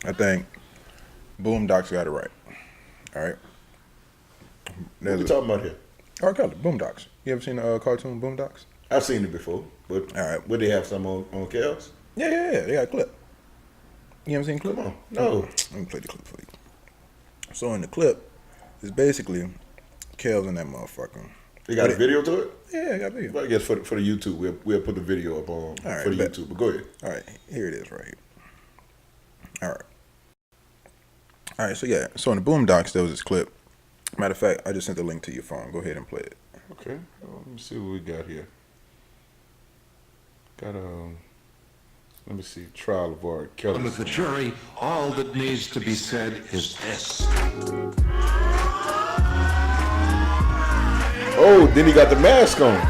I think Boondocks got it right. All right. What we talking about here? R. Kelly, Boondocks. You ever seen the cartoon Boondocks? I've seen it before, but All right. would they have some on Kels? Yeah. They got a clip. You ever seen a clip? Come on. No. Let me play the clip for you. So in the clip, it's basically Kels and that motherfucker. They got a video to it? Yeah, I got a video. Well, I guess for the YouTube, we'll put the video up on for the YouTube. But go ahead. All right, here it is right here. All right, so yeah. So in the Boondocks, there was this clip. Matter of fact, I just sent the link to your phone. Go ahead and play it. Okay. Let me see what we got here. Got let me see. Trial of R. Kelly. With the jury, all that needs to be said is this. Oh, then he got the mask on.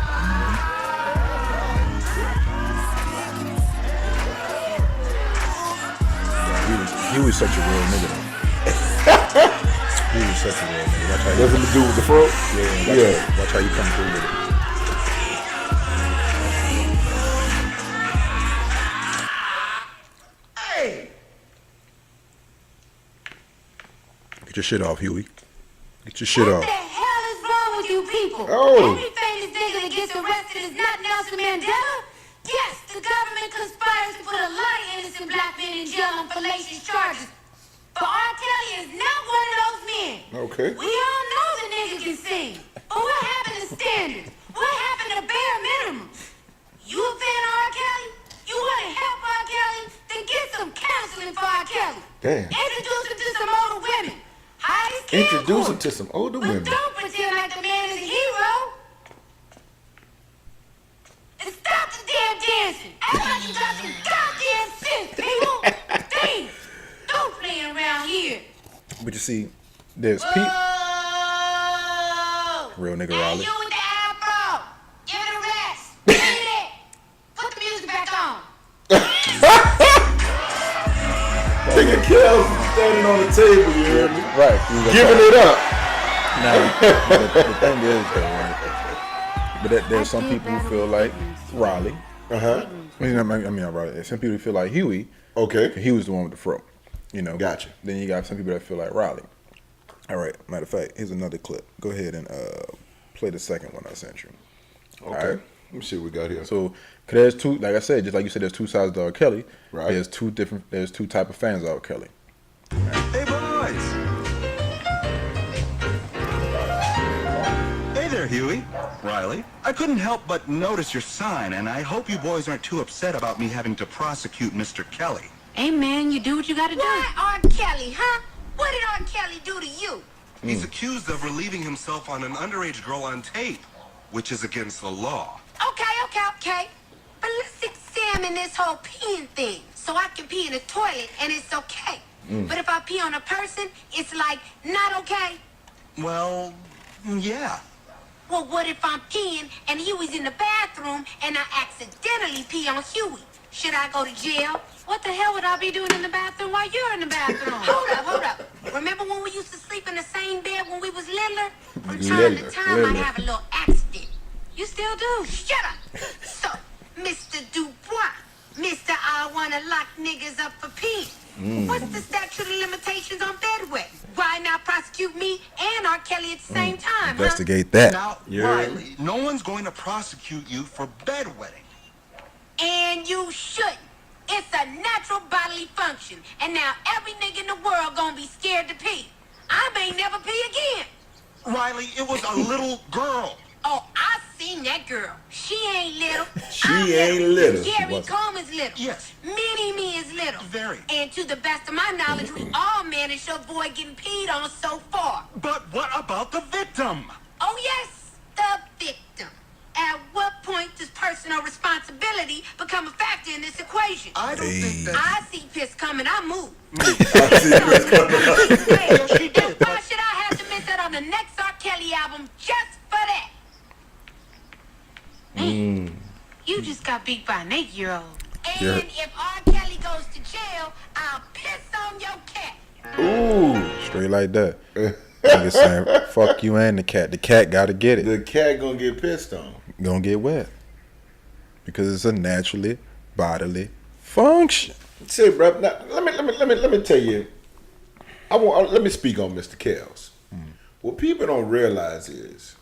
He was such a real nigga. He was such a real nigga. Watch how Nothing to do with the fro? Yeah. Watch how you come through with it. Hey! Get your shit off, Huey. Get your shit off. What the hell is wrong with you people? Oh. Every famous nigga that gets arrested is not Nelson Mandela? Yes, the government conspires to put a lot of innocent black men in jail on fallacious charges. But R. Kelly is not one of those men. Okay. We all know the nigga can sing. But what happened to standards? What happened to bare minimum? You a fan of R. Kelly? You want to help R. Kelly? Then get some counseling for R. Kelly. Damn. Introduce him to some older women. Hire his Introduce him to some older but women. don't pretend like the man is a hero. And stop the damn dancing. Act like you got some goddamn sense, people. Damn. Don't play around here. But you see, there's Pete. Whoa. Real nigga Hey, Raleigh. you with the afro. Give it a rest. Give it. Put the music back on. Nigga Kels standing on the table, you hear me? Right. Giving it up. Now, the thing is, though, right? But there's some people who feel like Raleigh. Uh-huh. I mean, not Raleigh. Some people feel like Huey. Okay. He was the one with the fro. You know. Gotcha. Then you got some people that feel like Raleigh. All right. Matter of fact, here's another clip. Go ahead and play the second one I sent you. Okay. All right. Let me see what we got here. So, cause there's two, like I said, just like you said, there's two sides to R. Kelly. Right. There's two type of fans of R. Kelly. Hey, boys. Hey there, Huey. Riley. I couldn't help but notice your sign, and I hope you boys aren't too upset about me having to prosecute Mr. Kelly. Hey, man, you do what you gotta do. Why R. Kelly, huh? What did R. Kelly do to you? He's accused of relieving himself on an underage girl on tape, which is against the law. Okay. But let's examine this whole peeing thing. So I can pee in a toilet and it's okay. But if I pee on a person, it's like not okay. Well, yeah. Well, what if I'm peeing and Huey's in the bathroom and I accidentally pee on Huey? Should I go to jail? What the hell would I be doing in the bathroom while you're in the bathroom? Hold up. Remember when we used to sleep in the same bed when we was littler? From time to time, I have a little accident. You still do? Shut up. So, Mr. Dubois, Mr. I wanna lock niggas up for peeing. What's the statute of limitations on bedwetting? Why not prosecute me and R. Kelly at the same time, Investigate that. Now, Yeah. Riley, no one's going to prosecute you for bedwetting. And you shouldn't. It's a natural bodily function. And now every nigga in the world gonna be scared to pee. I may never pee again. Riley, it was a little girl. Oh, I seen that girl. She ain't little. She I'm ain't little. She Gary wasn't. Coleman's little. Yes. Mini-Me is little. Very. And to the best of my knowledge, we all managed to avoid getting peed on so far. But what about the victim? Oh, yes, the victim. At what point does personal responsibility become a factor in this equation? I don't think that... I see piss coming, I move. Yes, she did, Why but... should I have to miss out on the next R. Kelly album just for that? Man, you just got beat by an 8-year-old. And Yeah. if R. Kelly goes to jail, I'll piss on your cat. Ooh. Straight like that. Nigga saying, fuck you and the cat. The cat gotta get it. The cat gonna get pissed on. Gonna get wet. Because it's a naturally bodily function. See, bro. Now, let me let me tell you. Let me speak on Mr. Kells. What people don't realize is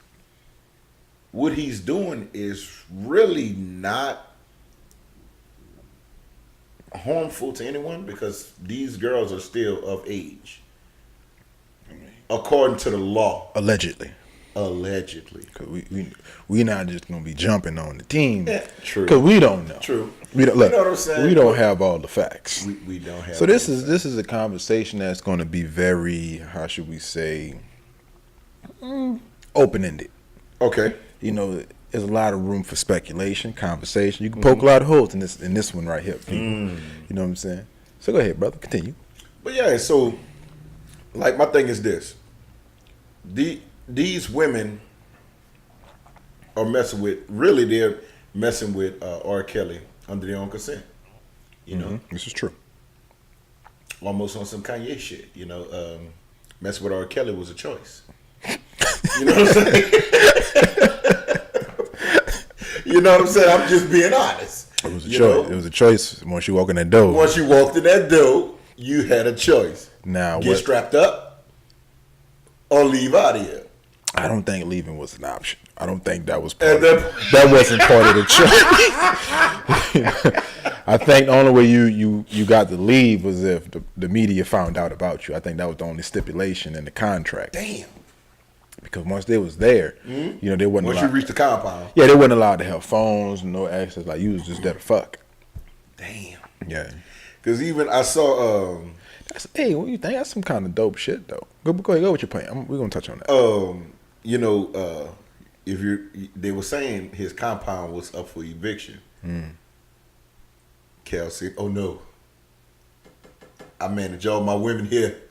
what he's doing is really not harmful to anyone because these girls are still of age, according to the law. Allegedly. Cause we not just gonna be jumping on the team. Yeah, true. Because we don't know. True. We don't, look, you know what I'm saying? we don't have all the facts. We don't have. So this is a conversation that's going to be very, how should we say, open ended. Okay. You know, there's a lot of room for speculation, conversation. You can poke a lot of holes in this one right here, people. You know what I'm saying? So go ahead, brother. Continue. But yeah, so like my thing is this: these women are messing with. Really, they're messing with R. Kelly under their own consent. You know, This is true. almost on some Kanye shit. You know, messing with R. Kelly was a choice. You know what I'm saying? You know what I'm saying? I'm just being honest. It was a You choice. know? It was a choice once you walk in that door. Once you walked in that door, you had a choice. Now, Get strapped up or leave out of here. I don't think leaving was an option. I don't think that was part And of that wasn't part of the choice. I think the only way you got to leave was if the media found out about you. I think that was the only stipulation in the contract. Damn. Because once they was there, you know, they wasn't Once allowed, you reach the compound. yeah, they wasn't allowed to have phones, no access. Like you was just there to fuck. Damn. Yeah. Because even I saw, Hey, what do you think? That's some kind of dope shit though. Go ahead, go with your plan. We're gonna touch on that. you know, they were saying his compound was up for eviction. Cal said, "Oh no, I manage all my women here.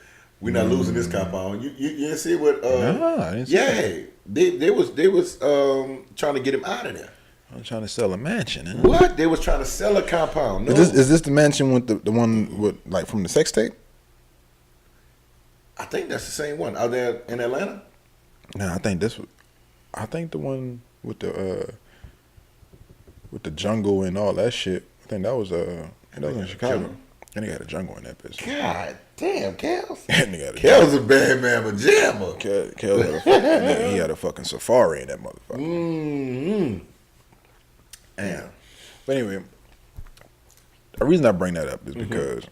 We're not losing this compound." You didn't see what? Nah, I didn't see yeah, they was trying to get him out of there. I'm trying to sell a mansion. Huh? What? They was trying to sell a compound. No. Is this the mansion with the one with like from the sex tape? I think that's the same one out there in Atlanta. No, I think the one with the jungle and all that shit. I think that was in Chicago. Jungle. And they got a jungle in that bitch. God damn, Kels. And they got a Kel's a bad man, but jammer. Kel he had a fucking safari in that motherfucker. Mm-hmm. Damn. But anyway, the reason I bring that up is because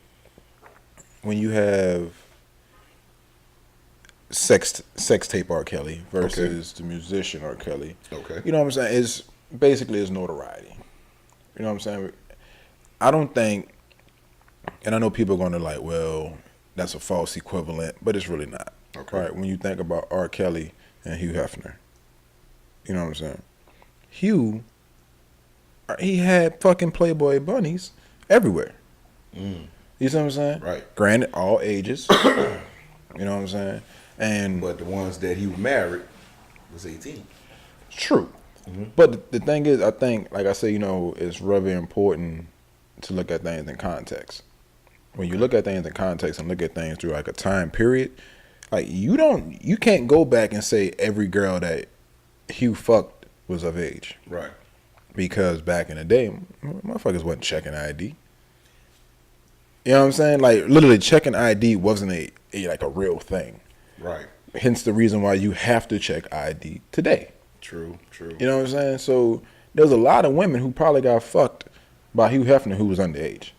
when you have sex tape R. Kelly versus the musician R. Kelly, Okay. you know what I'm saying? It's basically it's notoriety. You know what I'm saying? I don't think, and I know people are going to like, well, that's a false equivalent, but it's really not. Okay. Right? When you think about R. Kelly and Hugh Hefner, you know what I'm saying? Hugh, he had fucking Playboy bunnies everywhere. You see what I'm saying? Right. Granted, all ages. You know what I'm saying? And But the ones that he married was 18. true. But the thing is, I think, like I say, you know, it's really important to look at things in context. When you look at things in context and look at things through like a time period, like you can't go back and say every girl that Hugh fucked was of age. Right. Because back in the day, motherfuckers wasn't checking ID. You know what I'm saying? Like literally checking ID wasn't a like a real thing. Right. Hence the reason why you have to check ID today. True. You know what I'm saying? So there's a lot of women who probably got fucked by Hugh Hefner who was underage.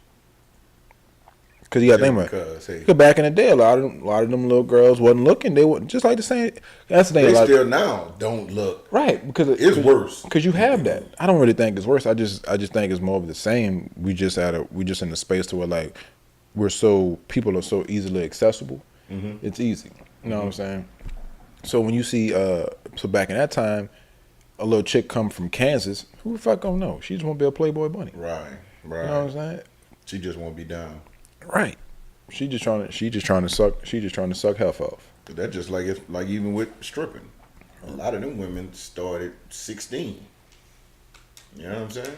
Because you got to think about Because, hey, because back in the day, a lot of them little girls wasn't looking. They were just like the same. That's the thing. they like, still now don't look. right? Because It's worse. Because you have that. I don't really think it's worse. I just think it's more of the same. We just in a space to where like people are so easily accessible. It's easy. You know what I'm saying? So when you see so back in that time, a little chick come from Kansas, who the fuck don't know? She just want to be a Playboy bunny. Right. You know what I'm saying? She just won't be down. Right. She just trying to suck health off. That's just like even with stripping. A lot of them women started 16. You know what I'm saying?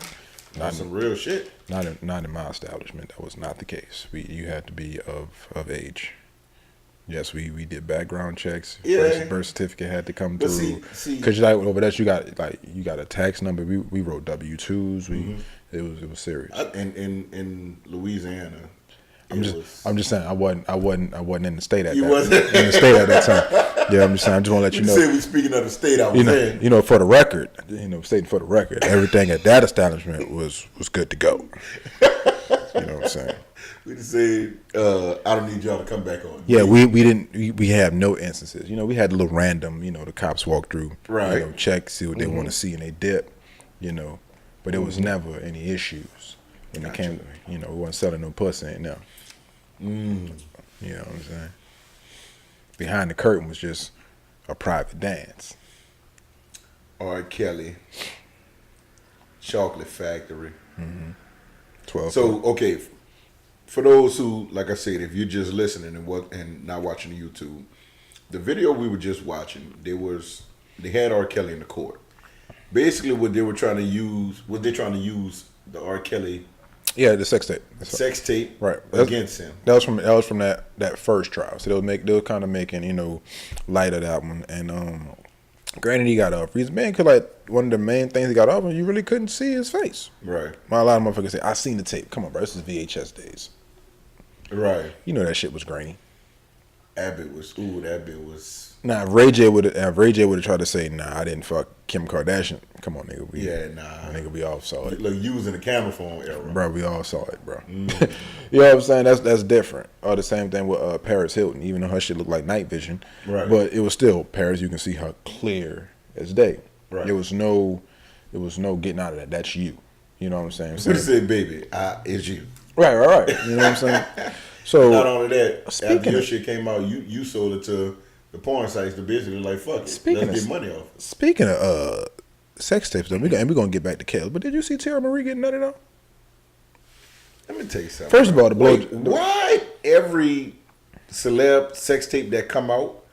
That's some real shit. Not in my establishment. That was not the case. You had to be of age. Yes, we did background checks. Yeah. Birth certificate had to come But through. see- Because like over that you got a tax number. We wrote W-2s. It was serious. In Louisiana, I'm just saying I wasn't in the state at You that wasn't? in the state at that time. Yeah, I'm just saying. I just want to let you You know. said we speaking of the state. I was in. You know, for the record, stating for the record, everything at that establishment was good to go. You know what I'm saying? We just said, I don't need y'all to come back on. Yeah, we have no instances. You know, we had a little random. You know, the cops walk through, Right. You know, check, see what they want to see, and they dip. You know, but there was never any issues when it came. You know, we wasn't selling no pussy ain't now. You know what I'm saying? Behind the curtain was just a private dance. R. Kelly, Chocolate Factory. 12. So, okay, for those who, like I said, if you're just listening and not watching the YouTube, the video we were just watching, they had R. Kelly in the court. Basically, what they're trying to use the R. Kelly Yeah, the sex tape. sex tape Right. against him. That was from that first trial. So they were kind of making, light of that one. And granted, he got off. He's man, cause like one of the main things he got off, and you really couldn't see his face. Right. A lot of motherfuckers say, "I seen the tape." Come on, bro. This is VHS days. Right. You know that shit was grainy. That bit was. Now, if Ray J would have tried to say, "Nah, I didn't fuck Kim Kardashian." Come on, nigga. Nigga, we all saw it. Like using the camera phone era. Bro, we all saw it, bro. You know what I'm saying? That's different. Or the same thing with Paris Hilton, even though her shit looked like night vision. Right. But it was still Paris. You can see her clear as day. Right. There was no getting out of that. That's you. You know what I'm saying? So you said, "Baby, it's you." Right. You know what I'm saying? So Not only that, speaking after your of- shit came out, you sold it to the porn sites to basically like, fuck it, Speaking let's of- get money off. Speaking of sex tapes, though, we're gonna get back to Kels. But did you see Tara Marie getting nutted out? Let me tell you something. First of all, why every celeb sex tape that come out,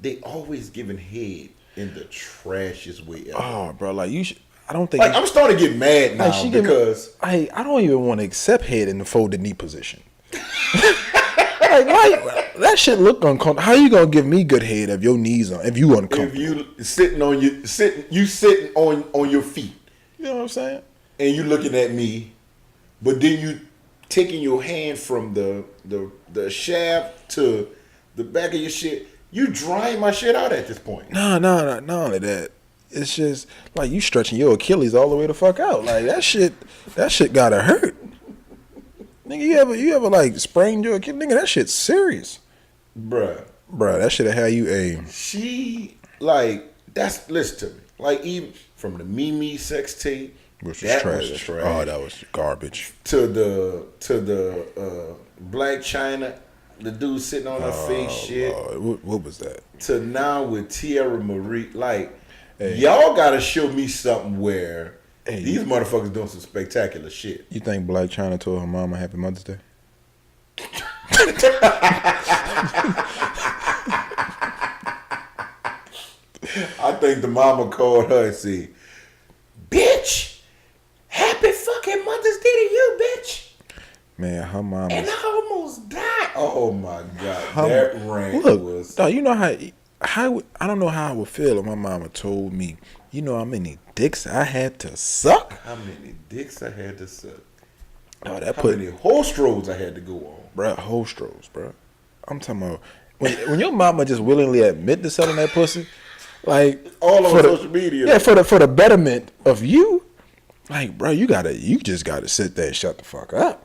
they always giving head in the trashiest way ever. Oh, bro, like you should. I don't think. Like I'm starting to get mad now Like, because I don't even want to accept head in the folded knee position. Like, why, that shit look uncomfortable. How you gonna give me good head if your knees on? If you uncomfortable? if you sitting on your feet You know what I'm saying? and you looking at me, but then you taking your hand from the shaft to the back of your shit, you drying my shit out at this point. No, not only that. It's just like you stretching your Achilles all the way the fuck out. Like that shit gotta hurt. Nigga, you ever like sprained your Achilles? Nigga, that shit's serious. Bruh. That shit'll have you a. She like listen to me. Like even from the Mimi sex tape, Which was that trash. was trash. Oh, that was garbage. To the Black China, the dude sitting on her face shit. Lord. What was that? To now with Tierra Marie, like Hey. y'all gotta show me something where Hey. these motherfuckers doing some spectacular shit. You think Black China told her mama Happy Mother's Day? I think the mama called her and said, "Bitch, happy fucking Mother's Day to you, bitch." Man, her mama. And I almost died. Oh my god, Her- that rant Look, was. dog, you know how I don't know how I would feel if my mama told me, you know how many dicks I had to suck? How many dicks I had to suck? Oh, that How put many holstros I had to go on? bruh, holstros, bruh. I'm talking about when your mama just willingly admit to selling that pussy, like All on for the- social media. Yeah, for the betterment of you, like, bro, you just gotta sit there and shut the fuck up.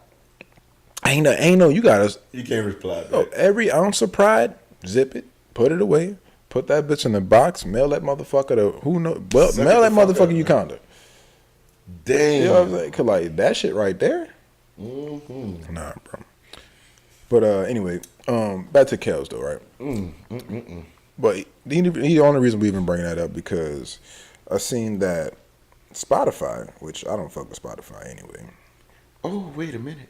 Ain't no, you gotta. You can't reply Oh, back. every ounce of pride, zip it, put it away, put that bitch in the box, mail that motherfucker to who know. Well, Suck mail it that the fuck motherfucker up, Uganda. Damn. You know what I'm saying? Cause like that shit right there. Mm-hmm. Nah, bro. But anyway, back to Kels though, right? But the only reason we even bring that up because I seen that Spotify, which I don't fuck with Spotify anyway. Oh, wait a minute.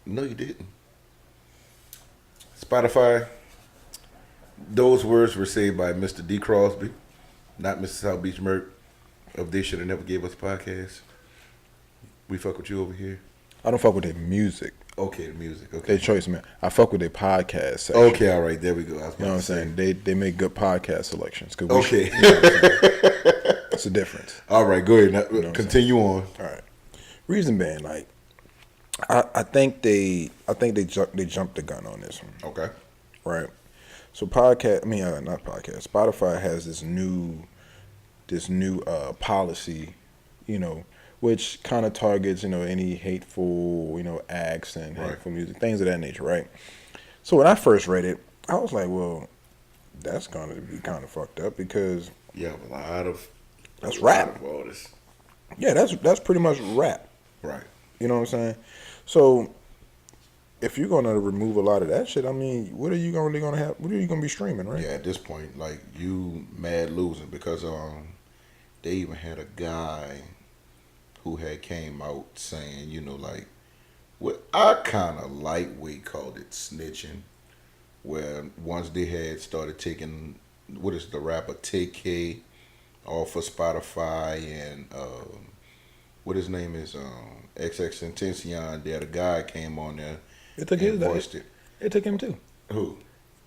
No, you didn't. Spotify. Those words were said by Mr. D. Crosby, not Mr. South Beach Merk of They Should Have Never Gave Us a Podcast. We fuck with you over here. I don't fuck with their music. Okay, the music. Their Okay. choice, man. I fuck with their podcast section. Okay, all right. There we go. I was about You know what I'm to say. saying? They make good podcast selections. Cause Okay. It's a difference. All right, go ahead. Now, what I'm continue on. All right. Reason being, like, I think they jumped the gun on this one. Okay. Right. So podcast, I mean, not podcast. Spotify has this new policy, which kind of targets, any hateful, acts and Right. hateful music, things of that nature, right? So when I first read it, I was like, well, that's gonna be kind of fucked up because You have a lot of that's rap. artists. Yeah, that's pretty much rap. Right. You know what I'm saying? So if you're gonna remove a lot of that shit, I mean, what are you gonna have? What are you gonna be streaming, right? Yeah, at this point, like you mad losing because they even had a guy who had came out saying, like what I kind of lightweight called it snitching, where once they had started taking what is the rapper TK off of Spotify and what his name is XXXTentacion, there the guy came on there It took and his voiced it. It took him too. Who?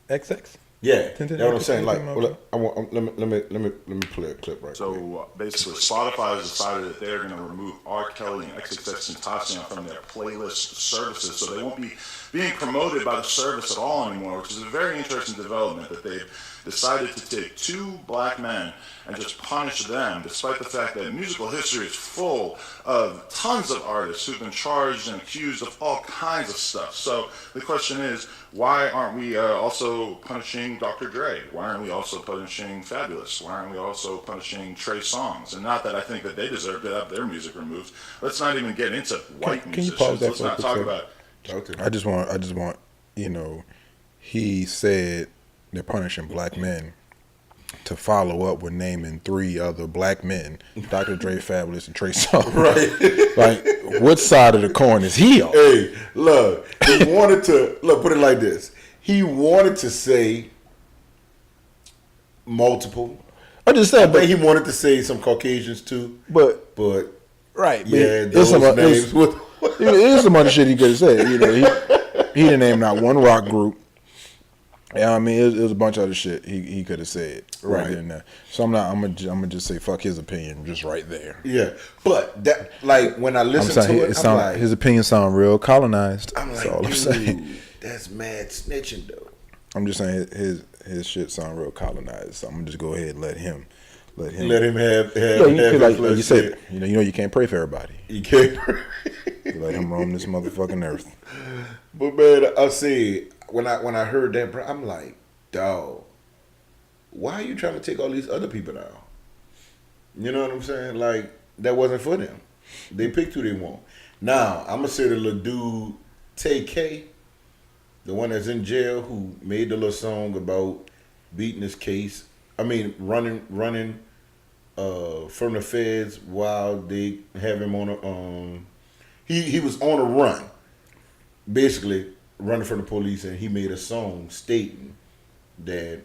XX. Yeah, Tintin- that's what I'm saying. Like, Tintin- well, let me play a clip right quick. So basically, Spotify has decided that they're going to remove R. Kelly and XXXTentacion from their playlist services, so they won't be being promoted by the service at all anymore, which is a very interesting development that they've decided to take two black men and just punish them, despite the fact that musical history is full of tons of artists who've been charged and accused of all kinds of stuff. So the question is, why aren't we also punishing Dr. Dre? Why aren't we also punishing Fabulous? Why aren't we also punishing Trey Songz? And not that I think that they deserve to have their music removed. Let's not even get into white Can you musicians. pause that Let's for a not quick talk second? about I just want, he said they're punishing black men to follow up with naming 3 other black men, Dr. Dre, Fabulous, and Trey Songz. Right. Like, what side of the coin is he on? Hey, look, he wanted to put it like this. He wanted to say multiple. I'm just saying, I think he wanted to say some Caucasians too. but right, Yeah, but those names. There's some other shit he could have said. He didn't name not one rock group. Yeah, I mean, it was a bunch of other shit he could have said right there and there. So I'm gonna just say fuck his opinion just right there. Yeah, but that like when I listen to it, I'm like, his opinion sound real colonized. I'm That's like, all I'm dude, saying. that's mad snitching though. I'm just saying his shit sound real colonized. So I'm gonna just go ahead and let him Let him have like his you said, you can't pray for everybody. You can't. Let him roam this motherfucking earth. But man, I see when I heard that, bro, I'm like, dog, why are you trying to take all these other people down? You know what I'm saying? Like, that wasn't for them. They picked who they want. Now, I'm gonna say the little dude TK, the one that's in jail who made the little song about beating his case. I mean, running from the feds while they have him on a he was on a run, basically running from the police, and he made a song stating that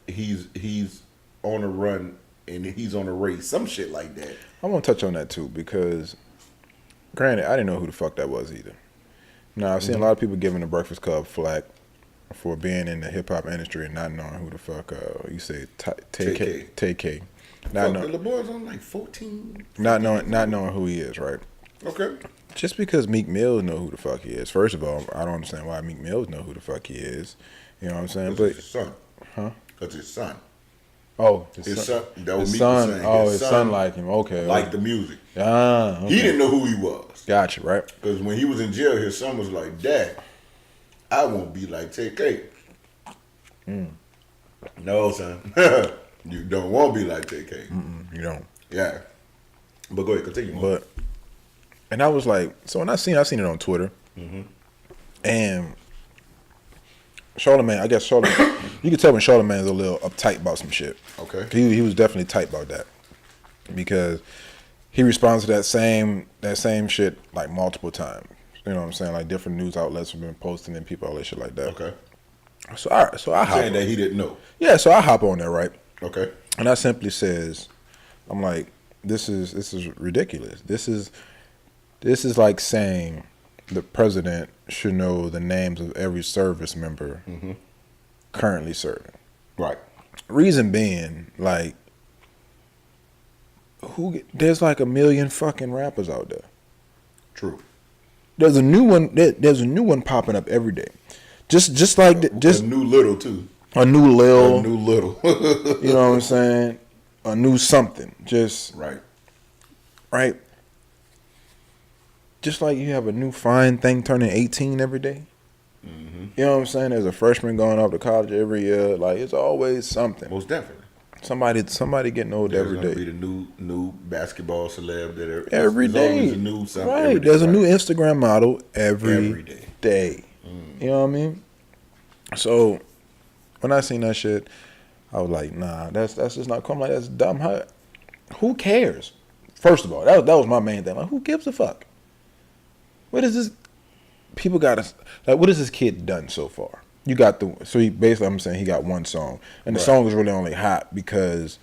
he's on a run and he's on a race, some shit like that. I want to touch on that too because, granted, I didn't know who the fuck that was either. Now I've seen a lot of people giving the Breakfast Club flack for being in the hip hop industry and not knowing who the fuck you say TK. Not knowing The boy's on like 14. not knowing who he is, right? Okay. Just because Meek Mill know who the fuck he is. First of all, I don't understand why Meek Mill know who the fuck he is. You know what I'm saying? But But his son. huh? That's his son. Oh, His son. That was his Meek son. saying. Oh, his son like him. Okay. Liked the music. Ah, okay. He didn't know who he was. Gotcha, right? Because when he was in jail, his son was like, Dad, I won't be like TK. No, son. You don't want to be like TK. You don't. Yeah. But go ahead, continue. But, and I was like, so when I seen it on Twitter, and Charlamagne, you could tell when Charlamagne's a little uptight about some shit. Okay. He was definitely tight about that because he responds to that same shit like multiple times. You know what I'm saying? Like different news outlets have been posting and people all that shit like that. Okay. So I hop Saying that he didn't know. Yeah, so I hop on there, right? Okay. And I simply says, I'm like, this is ridiculous. This is like saying the president should know the names of every service member currently serving. Right. Reason being, like, there's like a million fucking rappers out there. True. There's a new one. There's a new one popping up every day. Just like a new little too. A new Lil. A new little. You know what I'm saying? A new something. Just right. Just like you have a new fine thing turning 18 every day. Mm-hmm. You know what I'm saying? There's a freshman going off to college every year. Like, it's always something. Most definitely. Somebody getting old every day. There's going to be the new basketball celeb that every day. Always a new something. Right. Day, there's a new Instagram model every day. Mm. You know what I mean? So when I seen that shit, I was like, nah, that's just not cool. I'm like, that's dumb. Who cares? First of all, that was my main thing. Like, who gives a fuck? What is this? People got us. Like, what has this kid done so far? You got I'm saying he got one song, and the song was really only hot because,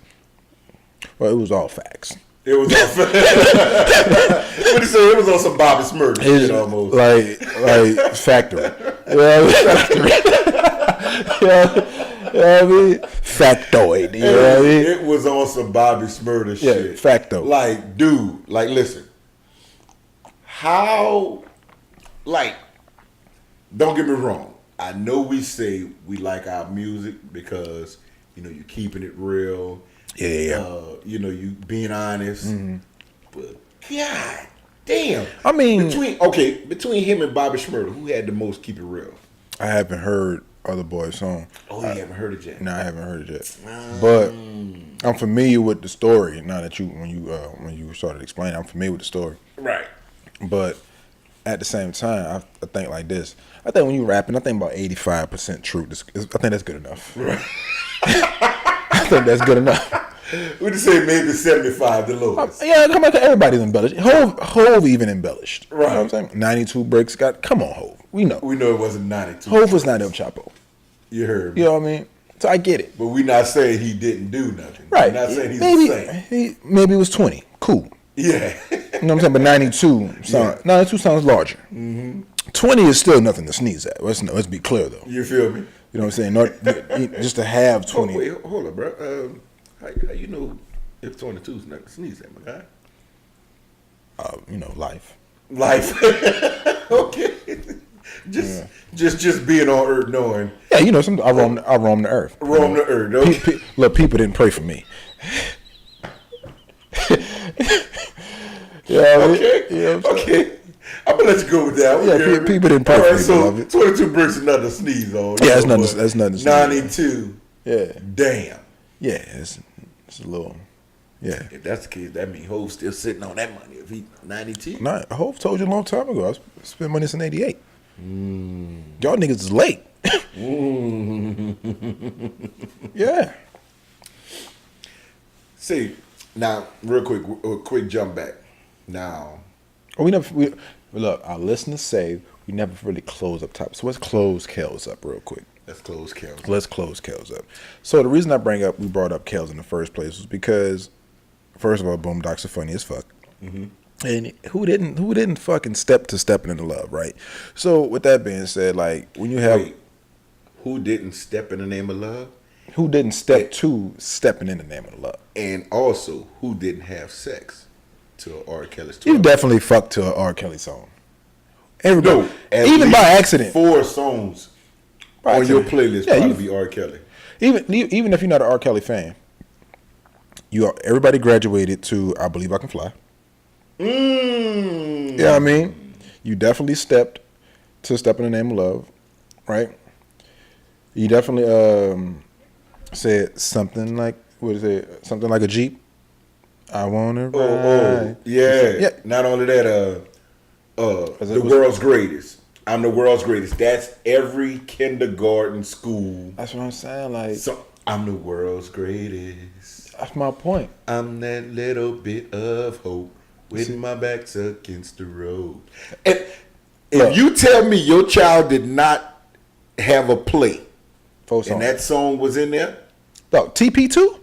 well, it was all facts. It was all facts. What he say? It was on some Bobby Smurder shit almost. Like factory. You know what I mean? Factoid. You know what I mean? It was on some Bobby Smurder shit. Yeah, facto. Like, dude, like, listen. How, like, don't get me wrong. I know we say we like our music because, you know, you're keeping it real. Yeah. You know, you being honest. Mm-hmm. But God damn. I mean, between him and Bobby Shmurda, who had the most keep it real? I haven't heard Other Boy's song. Oh, you haven't heard it yet? No, I haven't heard it yet. But I'm familiar with the story. Now that when you started explaining, I'm familiar with the story. Right. But at the same time, I think like this. I think when you rapping, I think about 85% truth. I think that's good enough. Right. I think that's good enough. We'd say maybe 75 the lowest. Yeah, come on, everybody's embellished. Hove even embellished. Right. You know what I'm saying? 92 breaks got. Come on, Hove. We know. We know it wasn't 92. Hove was not El Chapo. You heard me. You know what I mean? So I get it. But we not saying he didn't do nothing. Right. We're not saying he's the same. Maybe it was 20. Cool. Yeah. You know what I'm saying? But 92 sounds larger. Mm-hmm. 20 is still nothing to sneeze at. Let's be clear, though. You feel me? You know what I'm saying? Just to have 20. Oh, wait, hold up, bro. How you know if 22 is nothing to sneeze at, my guy? You know, life. Okay. Just being on Earth, knowing. Yeah, you know, I roam the Earth. Roam the Earth. Okay. Look, people didn't pray for me. Yeah. Okay. You know okay. I'm gonna let you go with that. Yeah, people didn't pray for me. So beloved. 22 bricks is nothing to sneeze on. Yeah, that's nothing to sneeze on. 92. Yeah. Damn. Yeah, it's a little. Yeah. If that's the case, that means Hove's still sitting on that money. If he 92. Nah, Hove told you a long time ago. I spent money since '88. Y'all niggas is late. Yeah. See, now, real quick jump back. Now, look, our listeners say we never really close up top. So let's close Kels up real quick. let's close Kels up. So the reason we brought up Kels in the first place was because, first of all, Boondocks are funny as fuck. Mm-hmm. And who didn't fucking stepping into love, right? So with that being said, like when you have who didn't step in the name of love? Who didn't stepping in the name of love? And also, who didn't have sex to R. Kelly's 12? You definitely fucked to an R. Kelly song. No, even by accident. 4 songs on your playlist probably be R. Kelly. Even if you're not an R. Kelly fan, everybody graduated to I Believe I Can Fly. You know what I mean? You definitely stepped to Step in the Name of Love, right? You definitely said something like, what is it? Something like a Jeep. I wanna ride. Yeah. Not only that, the world's greatest. I'm the world's greatest. That's every kindergarten school. That's what I'm saying. Like, so I'm the world's greatest. That's my point. I'm that little bit of hope with my back's against the road. And if you tell me your child did not have a play and that song was in there, dog, TP2.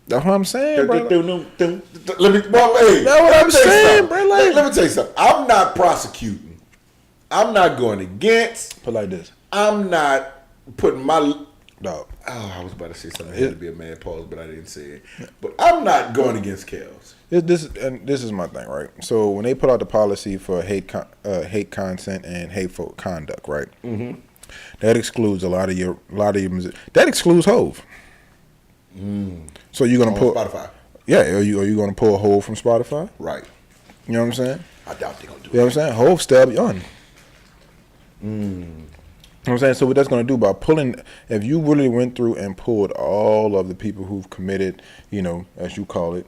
That's what I'm saying, bro. That's what I'm saying, bro. Let me tell you something. I'm not prosecuting. I'm not going against. Put like this. I'm not putting my dog. Oh, I was about to say something. I had to be a man pause, but I didn't say it. But I'm not going against Kels. this is my thing, right? So when they put out the policy for hate content and hateful conduct, right? Mm-hmm. That excludes a lot of your music. That excludes Hove. So you're gonna pull Spotify. Yeah, are you gonna pull Hove from Spotify? Right. You know what I'm saying? I doubt they're gonna do it. You know what I'm saying? Hove still young. You know what I'm saying? So what that's going to do by pulling, if you really went through and pulled all of the people who've committed, you know, as you call it,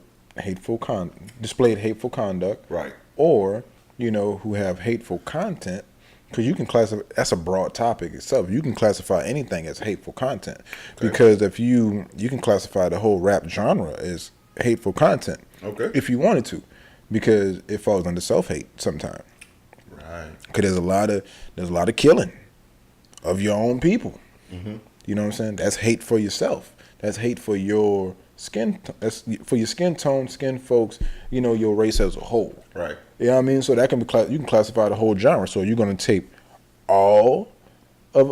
displayed hateful conduct, Right. or, you know, who have hateful content, because you can classify, that's a broad topic itself. You can classify anything as hateful content, because if you can classify the whole rap genre as hateful content, if you wanted to, because it falls under self-hate sometimes. Right. Because there's a lot of killing of your own people. You know what I'm saying? That's hate for yourself. That's hate for your skin. That's for your skin tone, skin folks. You know, your race as a whole. Right. You know what I mean? So that can be you can classify the whole genre. So you're gonna take all of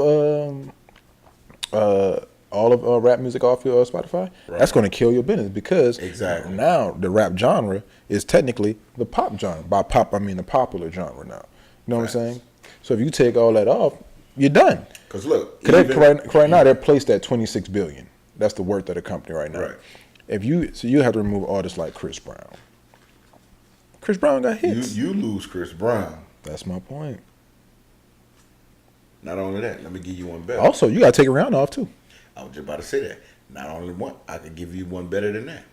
rap music off your Spotify. Right. That's gonna kill your business, because Exactly. now the rap genre is technically the pop genre. By pop, I mean the popular genre now. You know what I'm saying? So if you take all that off, you're done. Because look, Right now they're placed at $26 billion. That's the worth of the company right now. Right. You have to remove artists like Chris Brown. Chris Brown got hits. you lose Chris Brown. That's my point. Not only that, let me give you one better. Also, you got to take Rihanna off too. I was just about to say that. Not only one, I could give you one better than that.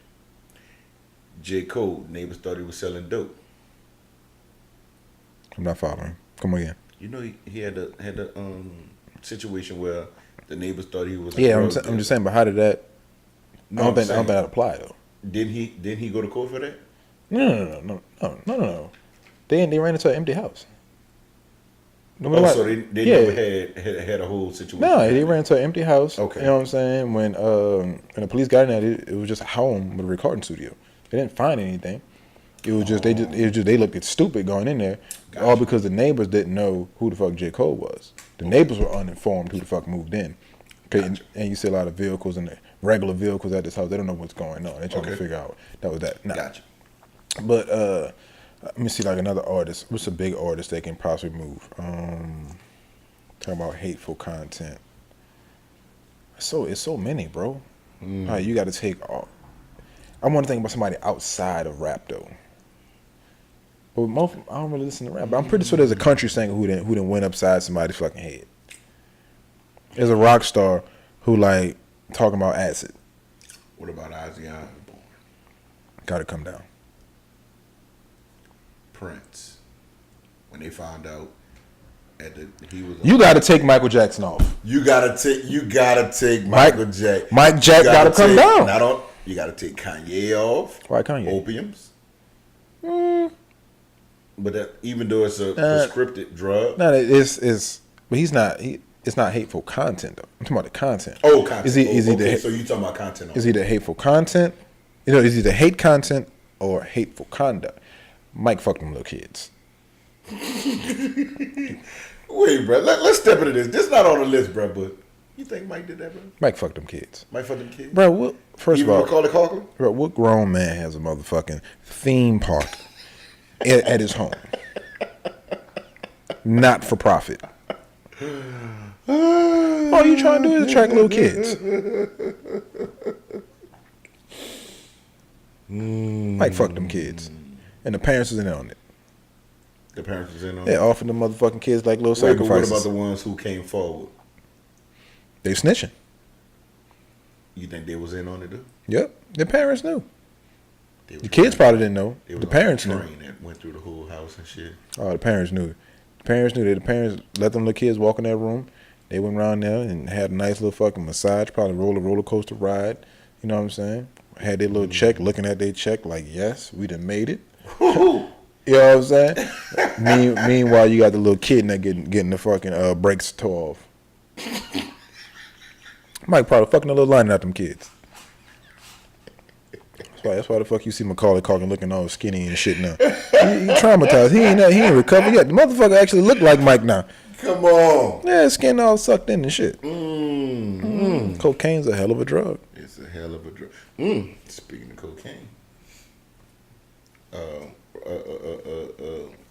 J. Cole, neighbors thought he was selling dope. I'm not following. Come again. You know, he had a situation where the neighbors thought he was. Yeah, I'm just saying. But how did that? No, I don't think that apply though. Didn't he go to court for that? No. They ran into an empty house. So they never had a whole situation. No, they ran into an empty house. Okay. You know what I'm saying? When the police got in there, it was just a home with a recording studio. They didn't find anything. It was just they looked stupid going in there, all because the neighbors didn't know who the fuck J. Cole was. The neighbors were uninformed who the fuck moved in. And you see a lot of vehicles and regular vehicles at this house. They don't know what's going on. They're trying to figure out that was that. Nah. Gotcha. But let me see, like another artist. What's a big artist they can possibly move? Talking about hateful content. It's so many, bro. Like, you got to take all. I want to think about somebody outside of rap though. But I don't really listen to rap. But I'm pretty sure there's a country singer who didn't went upside somebody's fucking head. There's a rock star who like talking about acid. What about Ozzy Osbourne? Got to come down. Prince. When they found out he was. You got to take Michael Jackson off. You gotta take Michael Jackson. Mike Jack got to come down. You gotta take Kanye off. Why Kanye? Opiums. But that, even though it's a prescripted drug. No, but he's not. It's not hateful content though. I'm talking about the content. Oh, content. Is he so you talking about content? Is he the hateful content? You know, is he the hate content or hateful conduct? Mike fucked them little kids. Wait, bro. Let's step into this. This not on the list, bro. But you think Mike did that, bro? Mike fucked them kids. Mike fucked them kids, bro. First of all, Macaulay Culkin? Bro, what grown man has a motherfucking theme park at his home? Not for profit. All you trying to do is attract little kids. Mike fucked them kids, and the parents was in on it. The parents was in on it. Yeah, offered the motherfucking kids like little sacrifices. What about the ones who came forward? They snitching. You think they was in on it, dude? Yep, their parents knew. The kids probably didn't know. The parents knew. That went through the whole house and shit. Oh, the parents knew. The parents knew that the parents let them little kids walk in that room. They went around there and had a nice little fucking massage, probably roller coaster ride. You know what I'm saying? Had their little check, looking at their check like, yes, we done made it. You know what I'm saying? Meanwhile, you got the little kid in there getting the fucking brakes tore off. Mike probably fucking a little line out them kids. That's why the fuck you see Macaulay Culkin looking all skinny and shit now. He traumatized. He ain't recovered yet. The motherfucker actually look like Mike now. Come on. Yeah, his skin all sucked in and shit. Cocaine's a hell of a drug. It's a hell of a drug. Speaking of cocaine.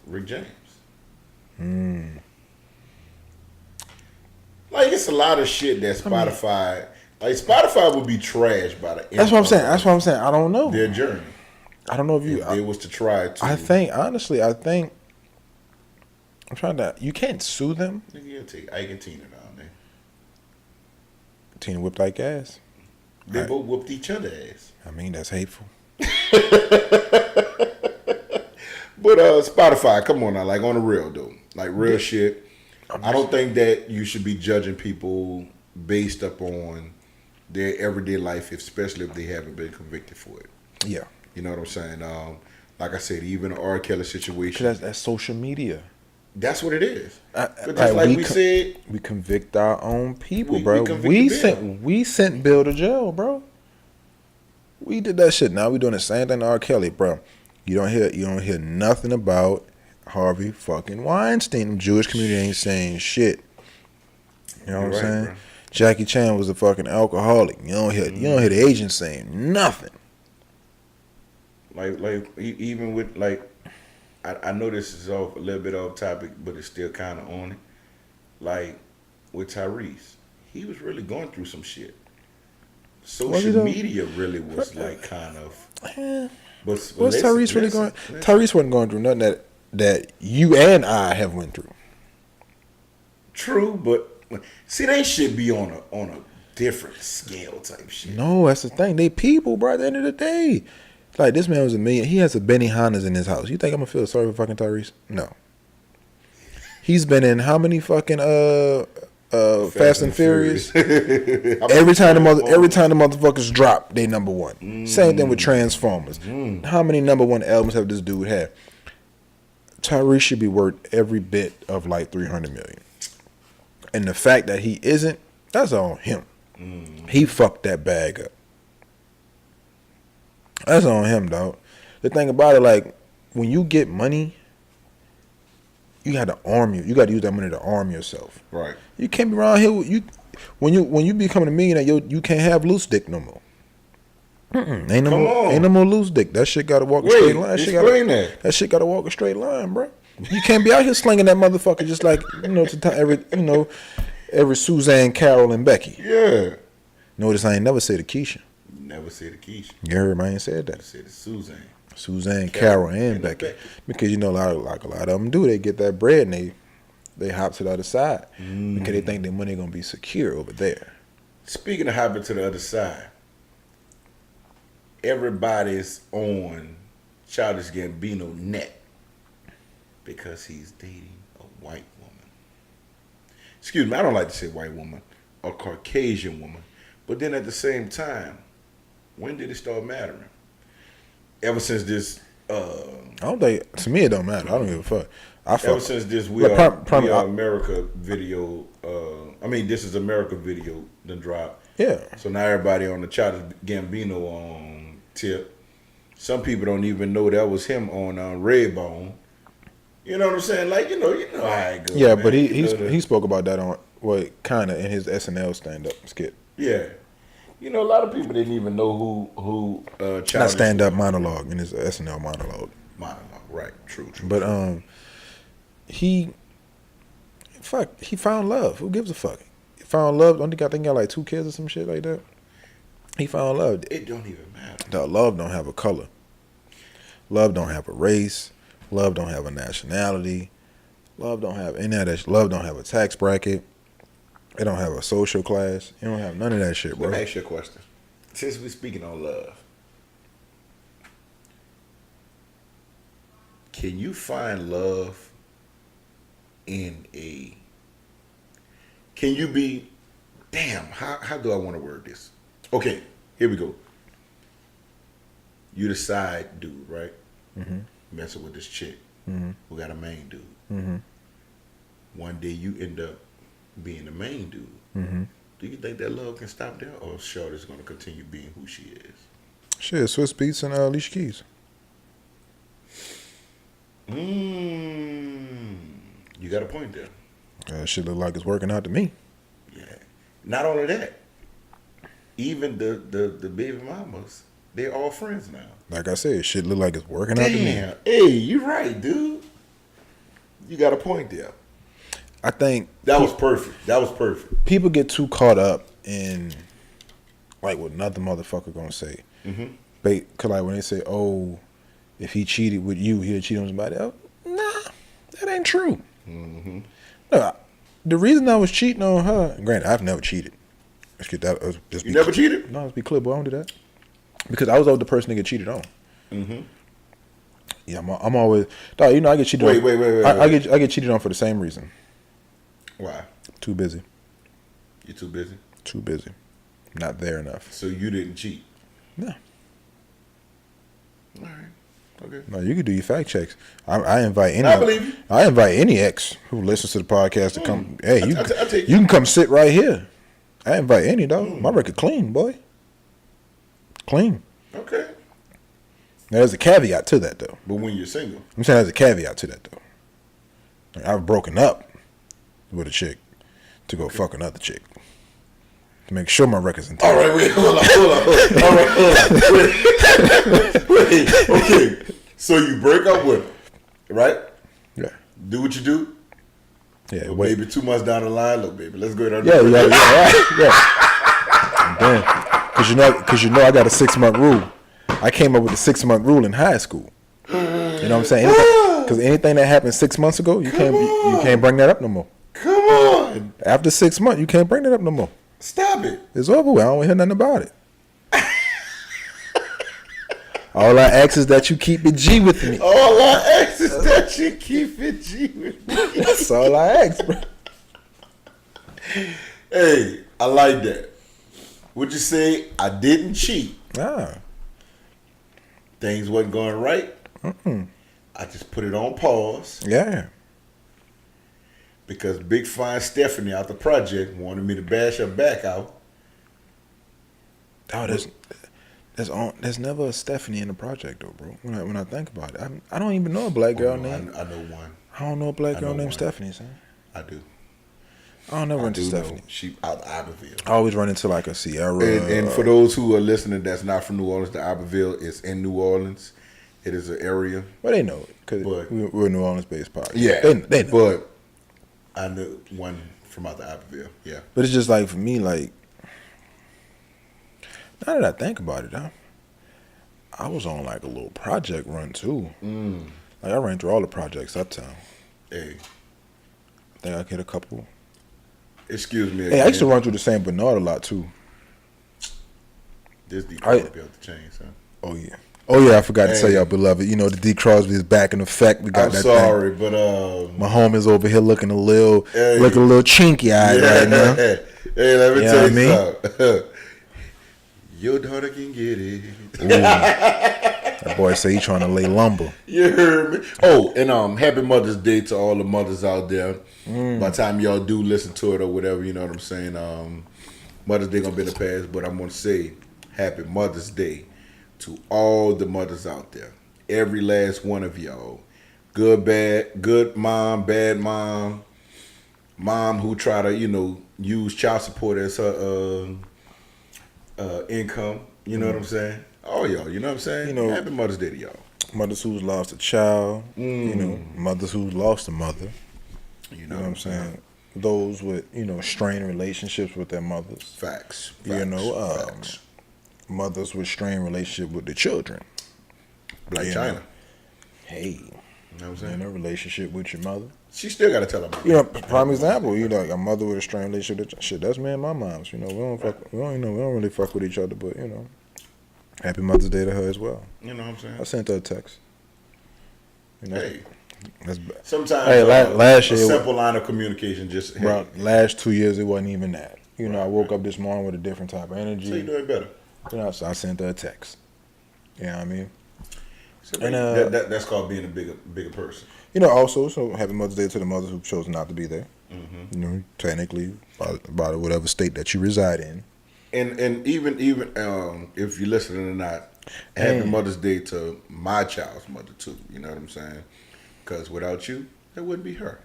Rick James. Like it's a lot of shit that Spotify, like Spotify would be trashed by the end. That's what I'm saying. That's what I'm saying. I don't know their journey. I don't know if you. If they was to try to. I think honestly, I'm trying to. You can't sue them. Nigga, you'll take Ike and Tina down there. Tina whipped like ass. They both whooped each other ass. I mean, that's hateful. But Spotify, come on now, like on the real though, like real shit. I don't think that you should be judging people based upon their everyday life, especially if they haven't been convicted for it. Yeah, you know what I'm saying. Like I said, even the R. Kelly situation. That's social media. That's what it is. But just like we said, we convict our own people, we bro. convict We sent Bill to jail, bro. We did that shit. Now we doing the same thing to R. Kelly, bro. You don't hear nothing about Harvey fucking Weinstein. The Jewish community ain't saying shit. You know what I'm saying? Bro. Jackie Chan was a fucking alcoholic. You don't hear the agents saying nothing. Like even with like, I know this is off a little bit off topic, but it's still kind of on it. Like with Tyrese, he was really going through some shit. Social media really was like kind of. What's Tyrese really going? Tyrese wasn't going through nothing that you and I have went through. True, but see, they should be on a different scale type shit. No, that's the thing. They people, bro. At the end of the day, like this man was a million. He has a Benihana's in his house. You think I'm gonna feel sorry for fucking Tyrese? No. He's been in how many fucking Fast and Furious? every time the motherfuckers drop, they number one. Same thing with Transformers. How many number one albums have this dude had? Tyrese should be worth every bit of like 300 million. And the fact that he isn't, that's on him. He fucked that bag up. That's on him, dog. The thing about it, like, when you get money, you got to arm you. You got to use that money to arm yourself. Right. You can't be around here. When you becoming a millionaire, you can't have loose dick no more. Ain't no more loose dick. That shit got to walk a straight line. That shit got to walk a straight line, bro. You can't be out here slinging that motherfucker just like every Suzanne, Carol, and Becky. Yeah. Notice I ain't never said Keisha. Never said Keisha. You heard me? I ain't said that. I said Suzanne. Suzanne, Carol, and Becky. Because a lot of them do. They get that bread and they hop to the other side because they think their money gonna be secure over there. Speaking of hopping to the other side, everybody's on Childish Gambino neck because he's dating a white woman. Excuse me, I don't like to say white woman, a Caucasian woman. But then at the same time, when did it start mattering? Ever since this, I don't think, to me it don't matter. I don't give a fuck. Ever since this We Are America video, This Is America video done dropped. Yeah. So now everybody on the Childish Gambino tip. Some people don't even know that was him on Redbone. You know what I'm saying? Like, you know how it goes. Yeah, man. but he spoke about that on kind of in his SNL stand up skit. Yeah. A lot of people didn't even know who Childish. Not stand up monologue in his SNL monologue. Right? True. But he found love. Who gives a fuck? He found love. I think he got like 2 kids or some shit like that. He found love. It don't even matter. No, love don't have a color. Love don't have a race. Love don't have a nationality. Love don't have any of that. Love don't have a tax bracket. It don't have a social class. You don't have none of that shit, bro. Let me ask you a question. Since we're speaking on love, can you find love in a... Can you be... Damn, how do I want to word this? Okay, here we go. You the side dude, right? Mm-hmm. Messing with this chick who got a main dude. Mm-hmm. One day you end up being the main dude. Mm-hmm. Do you think that love can stop there, or Shorty's going to continue being who she is? Shit, Swiss Beats and Alicia Keys. You got a point there. Shit look like it's working out to me. Yeah. Not only that, even the baby mamas They're all friends now. Like I said, shit look like it's working out to me. Damn. Hey, you right, dude. You got a point there. I think that was perfect. That was perfect. People get too caught up in like what another motherfucker gonna say. Cause like when they say, "Oh, if he cheated with you, he'll cheat on somebody else." Nah, that ain't true. No, the reason I was cheating on her, granted, I've never cheated. Let's get that. You never cheated? No, let's be clear, boy. I don't do that because I was always the person that get cheated on. Yeah, I'm always. Dog, you know, I get cheated on. Wait. I get cheated on for the same reason. Why? Too busy. You too busy? Too busy. Not there enough. So you didn't cheat? No. All right. Okay. No, you can do your fact checks. I invite any. I believe you. I invite any ex who listens to the podcast to come. Hey, you take you can come sit right here. I invite any dog. My record clean, boy. Clean. Okay. Now, there's a caveat to that though. But when you're single, I'm saying there's a caveat to that though. I've broken up with a chick to go fuck another chick to make sure my record's intact. all right, wait, hold on. All right, hold on. Wait. Okay. So you break up with her, right? Yeah. Do what you do. Yeah. Well, Wait. baby, 2 months down the line, look, baby, let's go down. Yeah. And then, cause you know, I got a 6-month rule. I came up with the 6-month rule in high school. You know what I'm saying? Because anything that happened 6 months ago, you can't bring that up no more. Come on. After 6 months, you can't bring that up no more. Stop it. It's over with. I don't hear nothing about it. All I ask is that you keep it G with me. All I ask is that you keep it G with me. That's all I ask, bro. Hey, I like that. Would you say I didn't cheat? Nah. Things wasn't going right. I just put it on pause Yeah. because Big Fine Stephanie out the project wanted me to bash her back out. Oh, there's never a Stephanie in the project though, bro. When I think about it, I don't even know a black girl named. I know one. I don't know a black girl know named one. Stephanie, son. I do. I don't never run into do know. Stephanie. She out of Iberville. I always run into like a Sierra. And for those who are listening that's not from New Orleans, the Iberville is in New Orleans. It is an area. Well, they know it because But- we're a New Orleans-based podcast. Yeah. They know. But I knew one from out the Iberville. Yeah. But it's just like for me, like now that I think about it, I was on like a little project run too. Like I ran through all the projects uptown. Hey, I think I hit a couple. excuse me. Hey, I used to run through the St. Bernard a lot too. This D Crosby off the chain, son. Oh yeah. Oh yeah, I forgot to tell y'all, beloved. You know the D Crosby is back in effect. We got I'm that sorry, thing. but My homie's over here looking a little chinky eyed right now. Hey, let me You tell know you what something. Your daughter can get it. That boy say he trying to lay lumber. You heard me. Oh, and happy Mother's Day to all the mothers out there. By the time y'all do listen to it or whatever, you know what I'm saying. Mother's Day gonna be in the past, but I'm gonna say happy Mother's Day to all the mothers out there. Every last one of y'all. Good, bad, good mom, bad mom. Mom who try to, use child support as her income. You know what I'm saying? Oh, y'all, you know what I'm saying? Happy Mother's Day to y'all. Mothers who's lost a child, mothers who's lost a mother. You know what I'm saying? Those with, strained relationships with their mothers. Facts. Facts. Mothers with strained relationship with their children. Like China. Hey. You know what I'm saying? In a relationship with your mother. She still got to tell her. Prime example, like a mother with a strained relationship. Shit, that's me and my mom's. We don't really fuck with each other, but happy Mother's Day to her as well. You know what I'm saying? I sent her a text. Hey. That's sometimes last year, a simple line of communication just last 2 years it wasn't even that. I woke up this morning with a different type of energy. So you doing better. So I sent her a text. You know what I mean? So that's called being a bigger person. Also, so happy Mother's Day to the mothers who chose not to be there. Technically, by whatever state that you reside in. And even if you're listening or not, happy Mother's Day to my child's mother too. You know what I'm saying? Because without you, that wouldn't be her.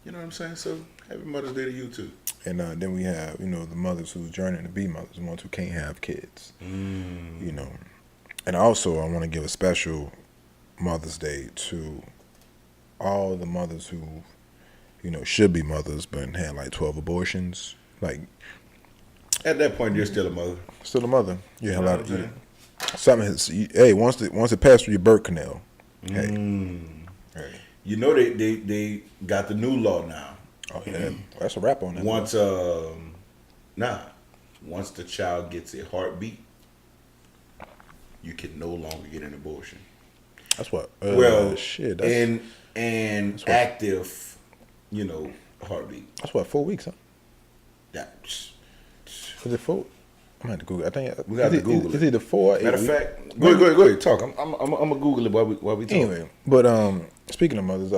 You know what I'm saying? So happy Mother's Day to you too. And then we have the mothers who's journeying to be mothers, the ones who can't have kids. And also, I want to give a special Mother's Day to all the mothers who, should be mothers, but had like 12 abortions. Like, At that point, you're still a mother. still a mother. You have a lot of Okay. something. Hey, once it passed through your birth canal, hey, You know they got the new law now. oh yeah, that's a wrap on that. Once once the child gets a heartbeat, you can no longer get an abortion. That's what. Shit. That's, And what- active, heartbeat. that's what 4 weeks, huh? That's Is it 4? I'm gonna have to Google. I think We got to Google It's it. either 4 or 8 Matter of weeks. fact, go ahead, talk. I'm gonna Google it while we talk. Anyway, but speaking of mothers,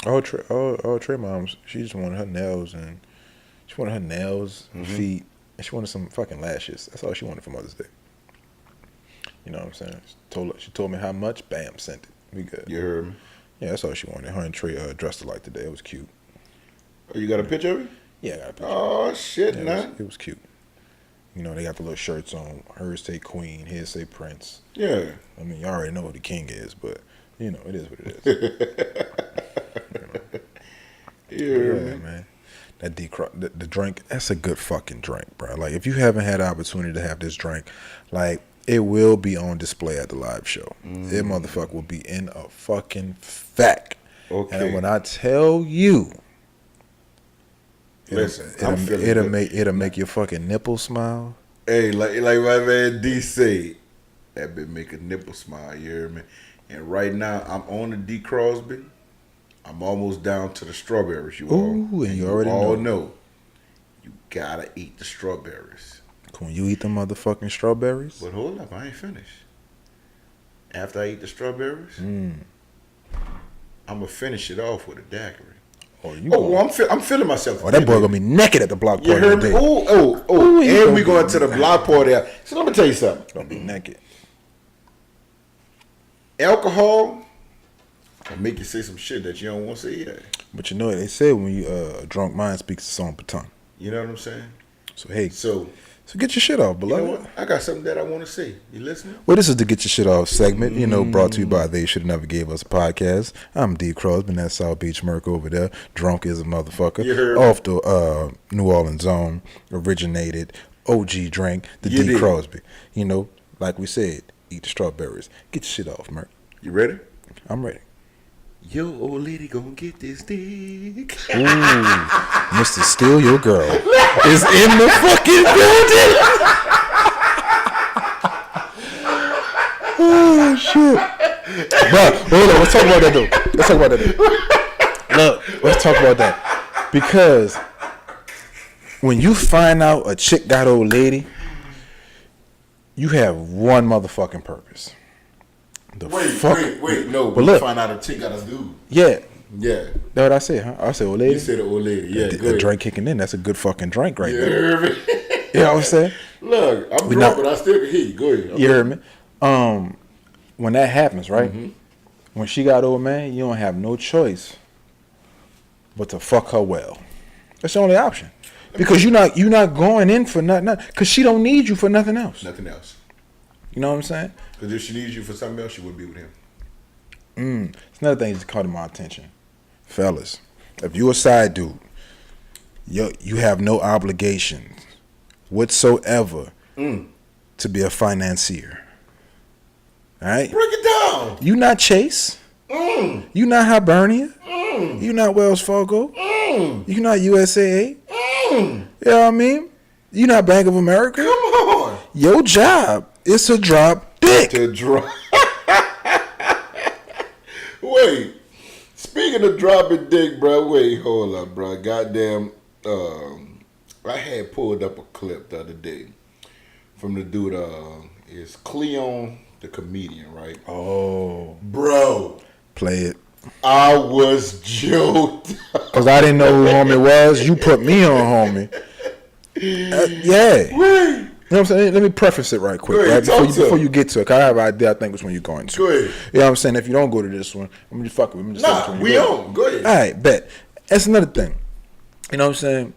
all Trey moms, she just wanted her nails and feet, and she wanted some fucking lashes. That's all she wanted for Mother's Day. You know what I'm saying? She told me how much. Bam, sent it. We good. You heard me. Yeah, that's all she wanted. Her and Trey dressed alike today. It was cute. Oh, you got a picture of it? Yeah, I got a picture. Oh shit, Yeah, man. it was cute. They got the little shirts on. Hers say Queen, his say Prince. Yeah. I mean, you already know who the king is, but it is what it is. Yeah, Man. That the drink, that's a good fucking drink, bro. Like, if you haven't had the opportunity to have this drink, like, it will be on display at the live show. That motherfucker will be in a fucking fact. Okay. And when I tell you, Listen, I'm feeling it'll make your fucking nipple smile. Hey, like my man D say, that been make a nipple smile, you hear me? And right now, I'm on the D Crosby. I'm almost down to the strawberries, you all. Ooh, and you already know. You gotta eat the strawberries. When you eat the motherfucking strawberries, But hold up, I ain't finished. After I eat the strawberries, I'm gonna finish it off with a daiquiri. I'm feeling myself. that boy gonna be naked at the block You party heard me? today. Oh, he and gonna we be going to the block party. So let me tell you something. Gonna be naked. Alcohol will make you say some shit that you don't want to say yet. But they say when you a drunk mind speaks its own tongue. You know what I'm saying? So hey, So, so get your shit off, you beloved. know what? I got something that I want to say. You listening? Well, this is the Get Your Shit Off segment, brought to you by They Should Have Never Gave Us a Podcast. I'm D. Crosby, that's South Beach Merk over there. Drunk as a motherfucker. You heard Off the New Orleans zone, originated, OG drink, the You D. did. Crosby. Like we said, eat the strawberries. Get your shit off, Merk. You ready? I'm ready. Yo, old lady gonna get this dick. Ooh, Mr. Steal Your Girl is in the fucking building. Oh, shit. But, hold on, let's talk about that, though. Look, let's talk about that. Because when you find out a chick got old lady, you have one motherfucking purpose. Wait. No, But look. find out a chick got a dude. Yeah. Yeah. That's what I said, huh? I said old lady. You said the old lady. Yeah, the go ahead. drink kicking in, that's a good fucking drink right You there. heard me? You know what I'm saying? Look, I'm We drunk, not- but I still can hear you. Go ahead. You heard me? When that happens, right? When she got old, man, you don't have no choice but to fuck her well. That's the only option. Because you're not going in for nothing. Because she don't need you for nothing else. Nothing else. You know what I'm saying? Because if she needs you for something else, she wouldn't be with him. It's another thing that caught my attention. Fellas, if you a side dude, you have no obligation whatsoever to be a financier. All right? Break it down. You not Chase. You not Hibernia. You not Wells Fargo. You not USAA. You know what I mean? You not Bank of America. Come on. Your job is to drop dick. To drop. Wait. Speaking of dropping dick, bro. Wait, hold up, bro. Goddamn. I had pulled up a clip the other day from the dude. Is Cleon the comedian, right? Oh, Bro, play it. I was joked. Cause I didn't know who homie was. You put me on homie. Yeah. Wait. You know what I'm saying? Let me preface it right quick, Go ahead, right? talk to Before him. you get to it. 'Cause I have an idea, I think, which one you're going to. Go ahead. You know what I'm saying? If you don't go to this one, I'm just fucking with you. Nah, we on. Go ahead. All right, bet. That's another thing. You know what I'm saying?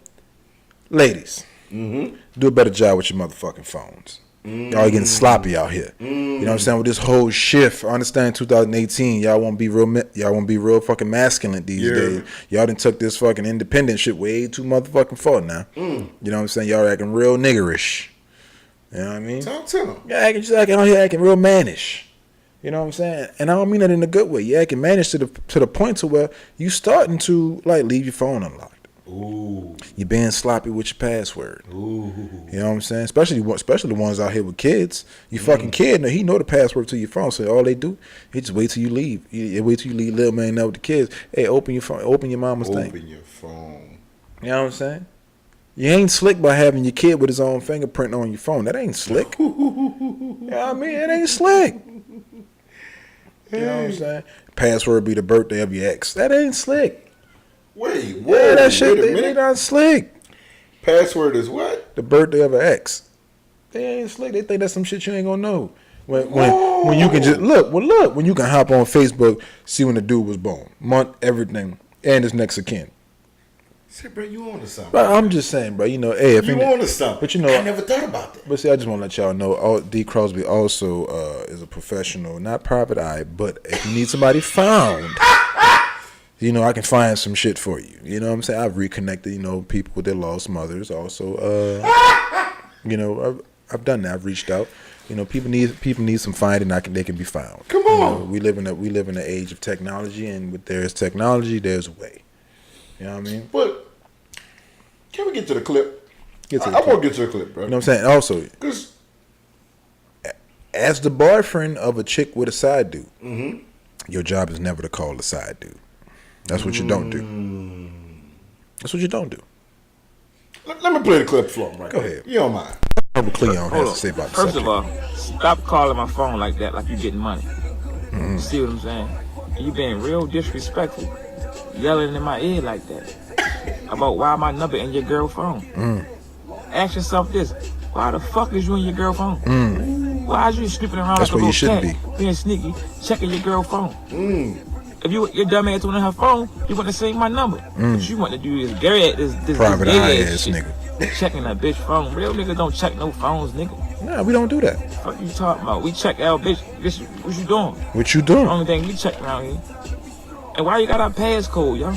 Ladies, do a better job with your motherfucking phones. Y'all getting sloppy out here. You know what I'm saying? With this whole shift, I understand 2018, y'all won't be real fucking masculine these days. Y'all done took this fucking independent shit way too motherfucking far now. You know what I'm saying? Y'all acting real niggerish. You know what I mean? Talk to them. Yeah, acting real mannish. You know what I'm saying? And I don't mean that in a good way. You acting mannish to the point to where you starting to like leave your phone unlocked. Ooh. You're being sloppy with your password. Ooh. You know what I'm saying? Especially the ones out here with kids. You fucking kid, he know the password to your phone. So all they do, he just wait till you leave. You wait till you leave little man there with the kids. Hey, open your phone. Open your mama's thing. Open your phone. You know what I'm saying? You ain't slick by having your kid with his own fingerprint on your phone. That ain't slick. You know what I mean? It ain't slick. You know what I'm saying? Password be the birthday of your ex. That ain't slick. Wait, Yeah, that shit, they not slick. Password is what? The birthday of an ex. They ain't slick. They think that's some shit you ain't gonna know. When you can just look when you can hop on Facebook, see when the dude was born, month, everything, and his next of kin. See, bro, you on to something. But I'm just saying, bro. You know, hey, if you on to something. But you know, I never thought about that. But see, I just want to let y'all know, D. Crosby also is a professional, not private eye, but if you need somebody found. You know, I can find some shit for you. You know what I'm saying? I've reconnected, people with their lost mothers. Also, I've done that. I've reached out. People need some finding. They can be found. Come on. We live in an age of technology, and with there's technology, there's a way. You know what I mean? But can we get to the clip? I want to get to the clip, bro. You know what I'm saying? Also, 'cause as the boyfriend of a chick with a side dude, your job is never to call the side dude. That's what you don't do. That's what you don't do. Let me play the clip for him right Go now. ahead. You don't mind. What Cleon has to say about the First subject. of all, stop calling my phone like that, like you getting money. See what I'm saying? You being real disrespectful, yelling in my ear like that about why my number in your girl phone. Ask yourself this: why the fuck is you in your girl phone? Why is you snooping around That's like a where little you should cat, being sneaky, checking your girl phone? If your dumb ass on her phone, you want to save my number. What you want to do is this Private gay eye ass ass shit. nigga. Checking a bitch phone. Real niggas don't check no phones, nigga. Nah, we don't do that. What you talking about? We check our bitch. What you doing? What you doing? Only thing we check around here. And why you got our passcode, yo?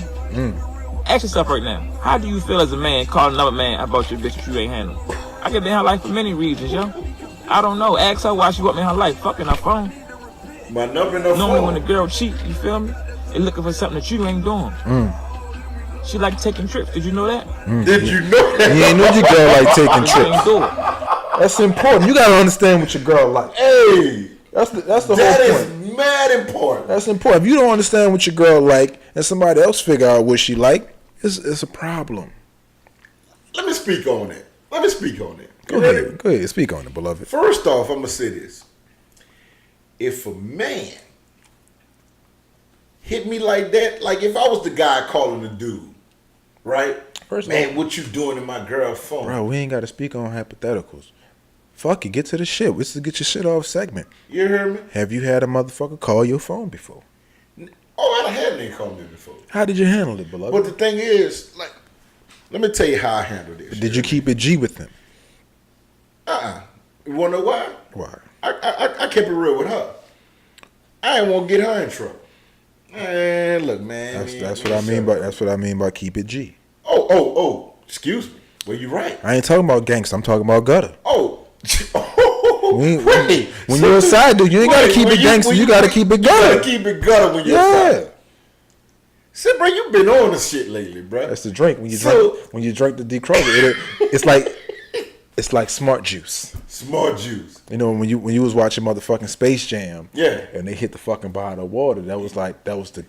Ask yourself right now. How do you feel as a man calling another man about your bitch that you ain't handling? I could be in her life for many reasons, yo. I don't know. Ask her why she want me in her life. Fucking her phone. My number in her Normally phone. when a girl cheat, you feel me? They looking for something that you ain't doing. She like taking trips. Did you know that? Did you know that? You ain't know your girl like taking But you ain't trips. do it. That's important. You gotta understand what your girl like. Hey, That's the that whole is point. mad important. That's important. If you don't understand what your girl like, and somebody else figure out what she like, it's a problem. Let me speak on it. Go ahead. Speak on it, beloved. First off, I'm gonna say this: if a man hit me like that, like if I was the guy calling the dude, right? First of man, all, what you doing in my girl phone? bro, we ain't gotta speak on hypotheticals. Fuck it, get to the shit. This is get your shit off segment. You hear me? Have you had a motherfucker call your phone before? Oh, I done had a nigga call me before. How did you handle it, beloved? But the thing is, like, let me tell you how I handled this. Did you keep it G with them? You wanna know why? Why? I kept it real with her. I didn't want to get her in trouble. Man, look, man. That's what I mean by keep it G. Oh, excuse me. Well, you're right. I ain't talking about gangsta. I'm talking about gutter. Oh, When you're a side dude, you ain't gotta keep it gangsta. You gotta keep it You gotta gutter. keep it gutter when you're a side. See, bro, you been on this shit lately, bro. That's the drink. When you drink the D. Kroger, it's like smart juice. Smart juice. You know, when you was watching motherfucking Space Jam, Yeah. and they hit the fucking bottle of water, that was the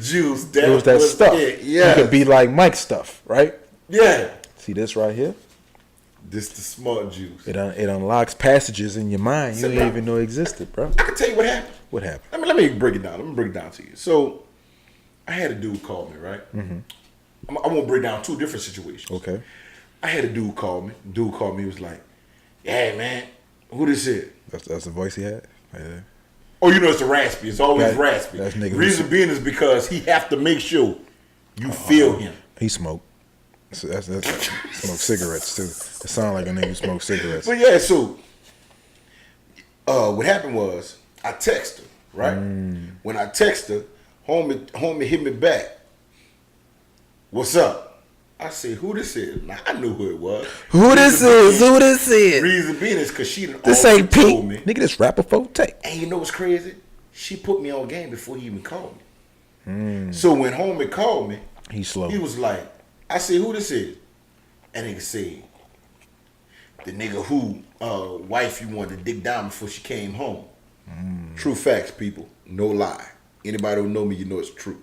juice. It was that stuff. Yeah. You could be like Mike stuff, right? Yeah. See this right here? This the smart juice. It unlocks passages in your mind you Sit didn't down. even know existed, bro. I can tell you what happened. What happened? Let me break it down. Let me break it down to you. So, I had a dude call me, right? Mm-hmm. I won't break down two different situations. Okay. I had a dude call me. Dude called me. He was like, "Hey, man, who this is?" That's the voice he had. Yeah. Oh, you know it's a raspy. It's always That- raspy. that's nigga Reason being is because he have to make sure you feel him. He smoked. So that's smoke cigarettes too. It sounds like a nigga who smoke cigarettes. But yeah, so what happened was I texted her, right? When I texted her, homie hit me back. What's up? I said, who this is? Now I knew who it was. Who this is? Reason being is because she done This already ain't told me. Pete. Nigga, this rapper folk take. And you know what's crazy? She put me on game before he even called me. So when homie called me, He's slow. he was like, I said, who this is? And nigga said, the nigga who wife you wanted to dig down before she came home. True facts, people. No lie. Anybody who know me, you know it's true.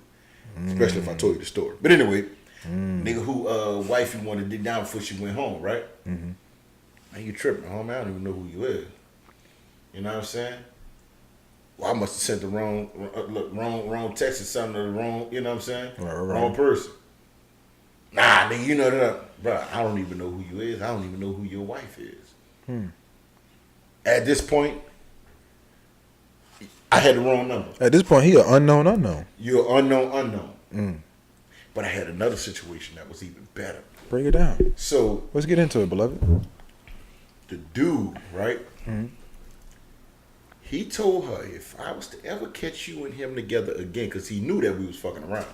Especially if I told you the story. But anyway, nigga who wife you wanted to dig down before she went home, right? Man, you tripping, homie. I don't even know who you is. You know what I'm saying? Well, I must have sent the wrong text or something to the wrong, you know what I'm saying? Right. Wrong person. Nah, nigga, you know that. Bro, I don't even know who you is. I don't even know who your wife is. At this point, I had the wrong number. At this point, he an unknown. You're unknown. But I had another situation that was even better. Break it down. So Let's get into it, beloved. the dude, right? He told her if I was to ever catch you and him together again, because he knew that we was fucking around,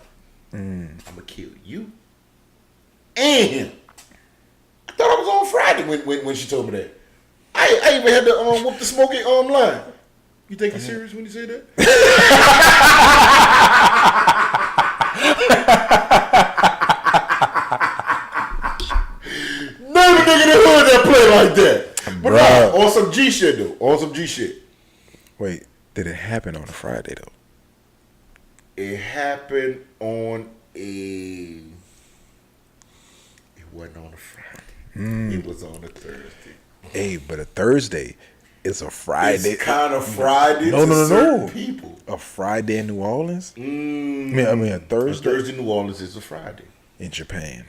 I'm gonna kill you and him. I thought I was on Friday when she told me that. I even had to whoop the smoking line. You think he's serious when he said that? Never nigga in the hood that play like that. But nah, on some G shit though. On some G shit. Wait, did it happen on a Friday though? It happened on a. It wasn't on a Friday. It was on a Thursday. Hey, but a Thursday is a Friday. It's kind of Friday No, to no. certain people. A Friday in New Orleans? I mean a Thursday A Thursday in New Orleans is a Friday. in Japan.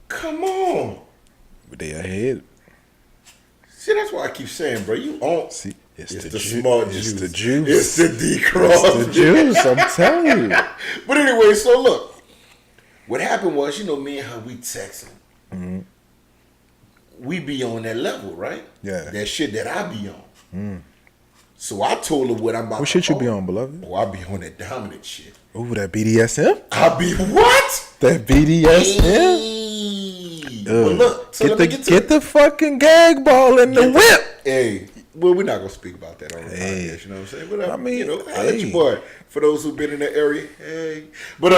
Come on. But they ahead. See, that's why I keep saying, bro, you on. See, it's It's the the Ju- smart it's juice. the juice. It's the decross. It's the juice. I'm telling you. But anyway, so look. What happened was, you know, me and her, we texting. We be on that level, right? Yeah. That shit that I be on. So I told her what I'm about What to shit you call. be on, beloved? Oh, I be on that dominant shit. Ooh, that BDSM? I be what? That BDSM? Hey. Well, look, so let me get to get the fucking gag ball in the whip. Hey, well, we're not gonna speak about that on the Hey. podcast. You know what I'm saying? But I mean, you know, I hey. let your boy. For those who've been in that area, hey. But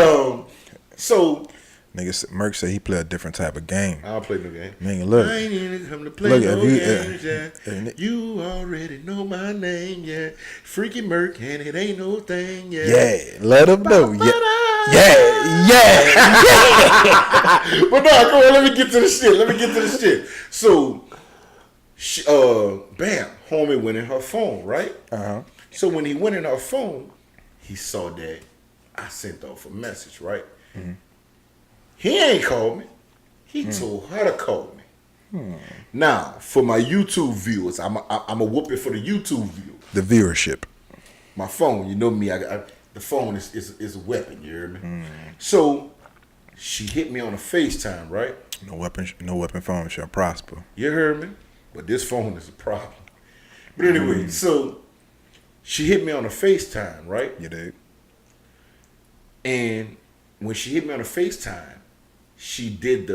so Nigga, Merk said he play a different type of game. I don't play no game. Nigga, look. I ain't even come to play Look, no if you- games, yeah. and- You already know my name, yeah. Freaky Merk, and it ain't no thing, yeah. Yeah, let him know. Yeah. But no, come on, let me get to the shit. So, bam, homie went in her phone, right? So when he went in her phone, he saw that I sent off a message, right? He ain't called me. He told her to call me. Now, for my YouTube viewers, I'm a whoop it for the YouTube viewers. The viewership. My phone, you know me, the phone is a weapon, you hear me? So, she hit me on a FaceTime, right? No weapon phone shall prosper. You heard me? But this phone is a problem. But anyway, so she hit me on a FaceTime, right? You dig? And when she hit me on a FaceTime, she did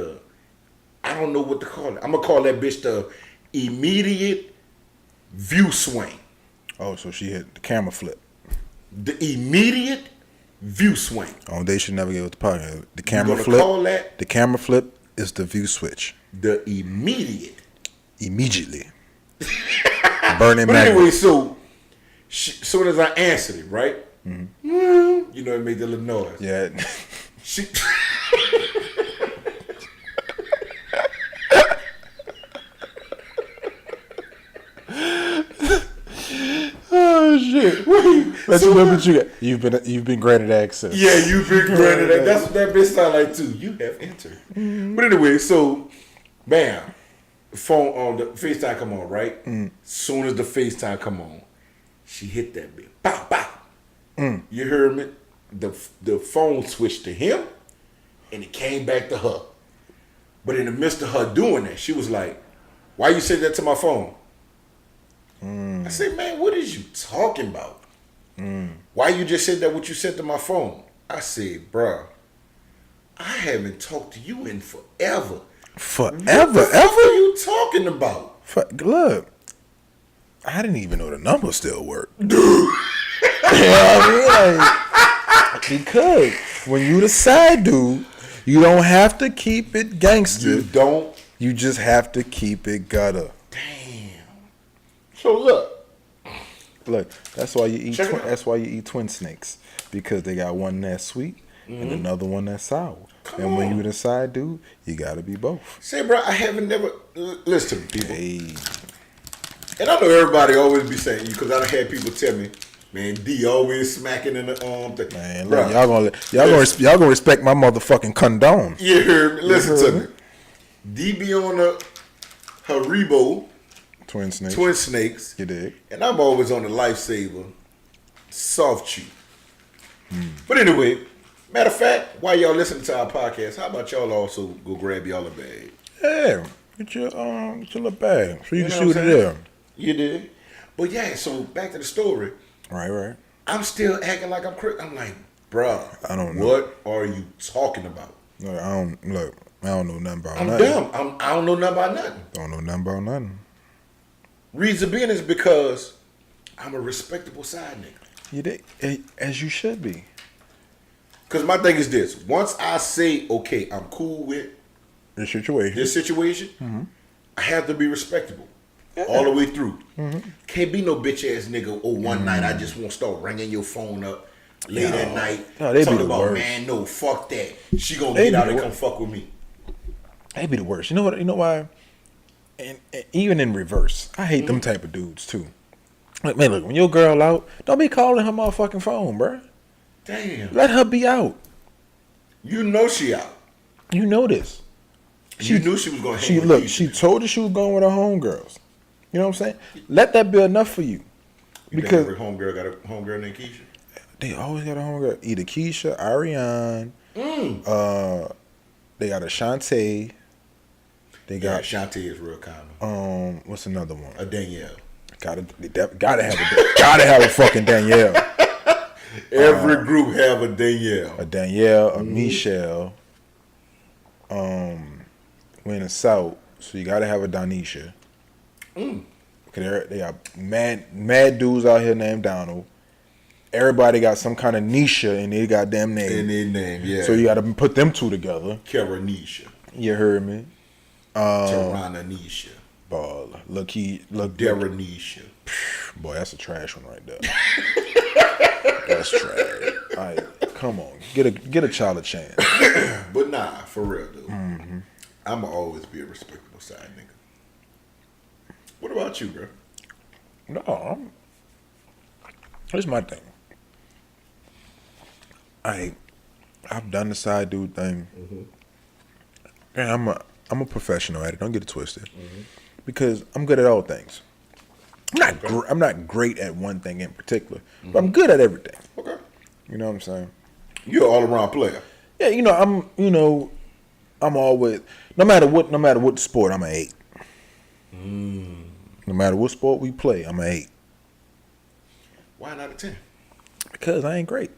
I don't know what to call it. I'm going to call that bitch the immediate view swing. Oh, so she hit the camera flip. The immediate view swing. Oh, they should never get with the podcast. The You camera gonna flip. call that The camera flip is the view switch. the immediate. Immediately. Burning But magnet. anyway, so soon as I answered it, right? You know, it made the little noise. Yeah. She Oh shit. Let's remember what you got. You've been granted access. Yeah, you've been granted that. That's what that bitch sound like too. You have entered. But anyway, so bam, phone on the FaceTime come on, right? Soon as the FaceTime come on, she hit that bitch. Bow, bow. You heard me? The phone switched to him, and it came back to her. But in the midst of her doing that, she was like, "Why you said that to my phone?" I said, "Man, what is you talking about? Why you just said that what you said to my phone?" I said, "Bruh, I haven't talked to you in forever. Forever, What the fuck ever? are you talking about?" Look, I didn't even know the number still worked. Dude. You know what I mean? Like, because when you the side dude, you don't have to keep it gangster. You don't. You just have to keep it gutter. Damn. So Look, that's why you eat. Check it out. That's why you eat twin snakes, because they got one that's sweet and another one that's sour. Come when on. you the side dude, you gotta be both. say, bro, I haven't never listen to me, people. Hey, And I know everybody always be saying you because I done had people tell me, man, D always smacking in the thing. man, Bruh, look, y'all gonna respect my motherfucking condone. You heard me? Listen heard to me. D be on the Haribo Twin snakes. twin snakes, You dig? and I'm always on the Lifesaver soft chew. But anyway, matter of fact, while y'all listening to our podcast, how about y'all also go grab y'all a bag? Yeah, get your little bag so you You can know what shoot I'm it saying? there. You did. But yeah, so back to the story. Right. I'm still acting like I'm crazy. I'm like, bruh, I don't know. What are you talking about? Look, I don't know nothing about I'm nothing. dumb. I don't know nothing about nothing. Don't know nothing about nothing. Reason being is because I'm a respectable side nigga. You dig? As you should be. Because my thing is this. Once I say, okay, I'm cool with The situation. this situation, I have to be respectable all the way through. Can't be no bitch ass nigga, one night I just won't start ringing your phone up late at night. No, they be talking the about, worst. man, no, fuck that. She gonna They get be out the and worst. come fuck with me. They be the worst. You know what? You know why? And even in reverse, I hate them type of dudes too. Like, man, look, when your girl out, don't be calling her motherfucking phone, bruh. Damn. Let her be out. You know she out. You know this. You knew she was gonna hang She with look. these She niggas. told her she was going with her homegirls. You know what I'm saying? Let that be enough for you. You Because think every homegirl got a homegirl named Keisha? they always got a homegirl. Either Keisha, Ariane. They got a Shantae. They Yeah, got Shantae is real common. what's another one? A Danielle. Gotta have a fucking Danielle. Every group have a Danielle. A Danielle, a Michelle. We're in the South, so you gotta have a Donisha. Cause they got mad dudes out here named Donald. Everybody got some kind of Nisha in their goddamn name. In their name, yeah. So you gotta put them two together. Karanisha. You heard me? Tarananisha. Ball. Look, Daranisha. boy, that's a trash one right there. That's trash. All right, come on, get a child a chance. But nah, for real, dude. I'ma always be a respectable side nigga. What about you, bro? No, here's my thing. I've done the side dude thing, and I'm a professional at it. Don't get it twisted, because I'm good at all things. I'm not great at one thing in particular, but I'm good at everything. Okay. You know what I'm saying? You're an all around player. Yeah, I'm always no matter what sport, I'm an 8. No matter what sport we play, I'm an 8. Why not a 10? Because I ain't great.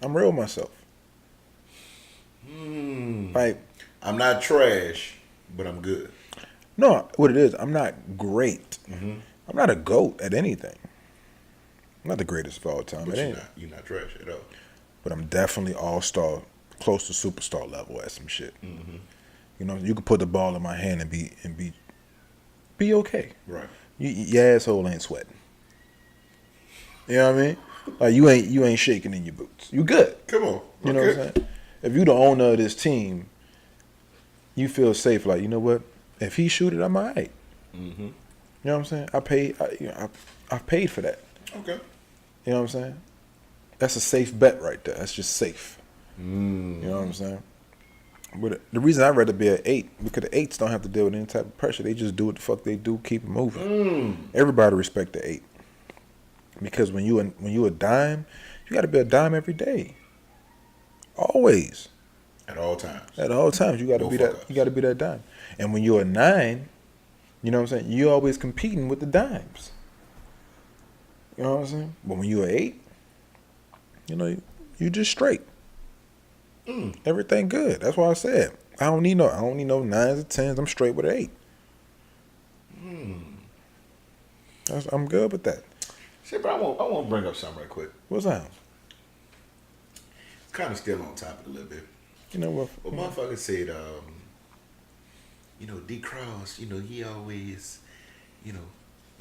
I'm real myself. Like, I'm not trash, but I'm good. no, what it is, I'm not great. I'm not a GOAT at anything. I'm not the greatest of all time But at anything. you're not trash at all. But I'm definitely all-star, close to superstar level at some shit. You know, you could put the ball in my hand and be okay. Right. Your asshole ain't sweating. You know what I mean? Like you ain't shaking in your boots. You good. Come on. You know what I'm saying? If you the owner of this team, you feel safe. Like, you know what? If he shoot it, I'm all right. You know what I'm saying? I paid for that. Okay. You know what I'm saying? That's a safe bet right there. That's just safe. You know what I'm saying? But the reason I'd rather be an 8, because the 8s don't have to deal with any type of pressure. They just do what the fuck they do, keep it moving. Everybody respect the 8. Because when you a dime, you got to be a dime every day. Always. At all times. At all times, you got to No be fuck that. ups. You got to be that dime. And when you're a 9, you know what I'm saying. You're always competing with the dimes. You know what I'm saying. But when you're an 8, you know you just straight. Everything good. That's why I said I don't need no 9s or 10s. I'm straight with an 8. I'm good with that. Shit, but I want to bring up something right quick. What's that? Kind of still on topic a little bit. You know what? Well, motherfucker said, D. Cross, he always, he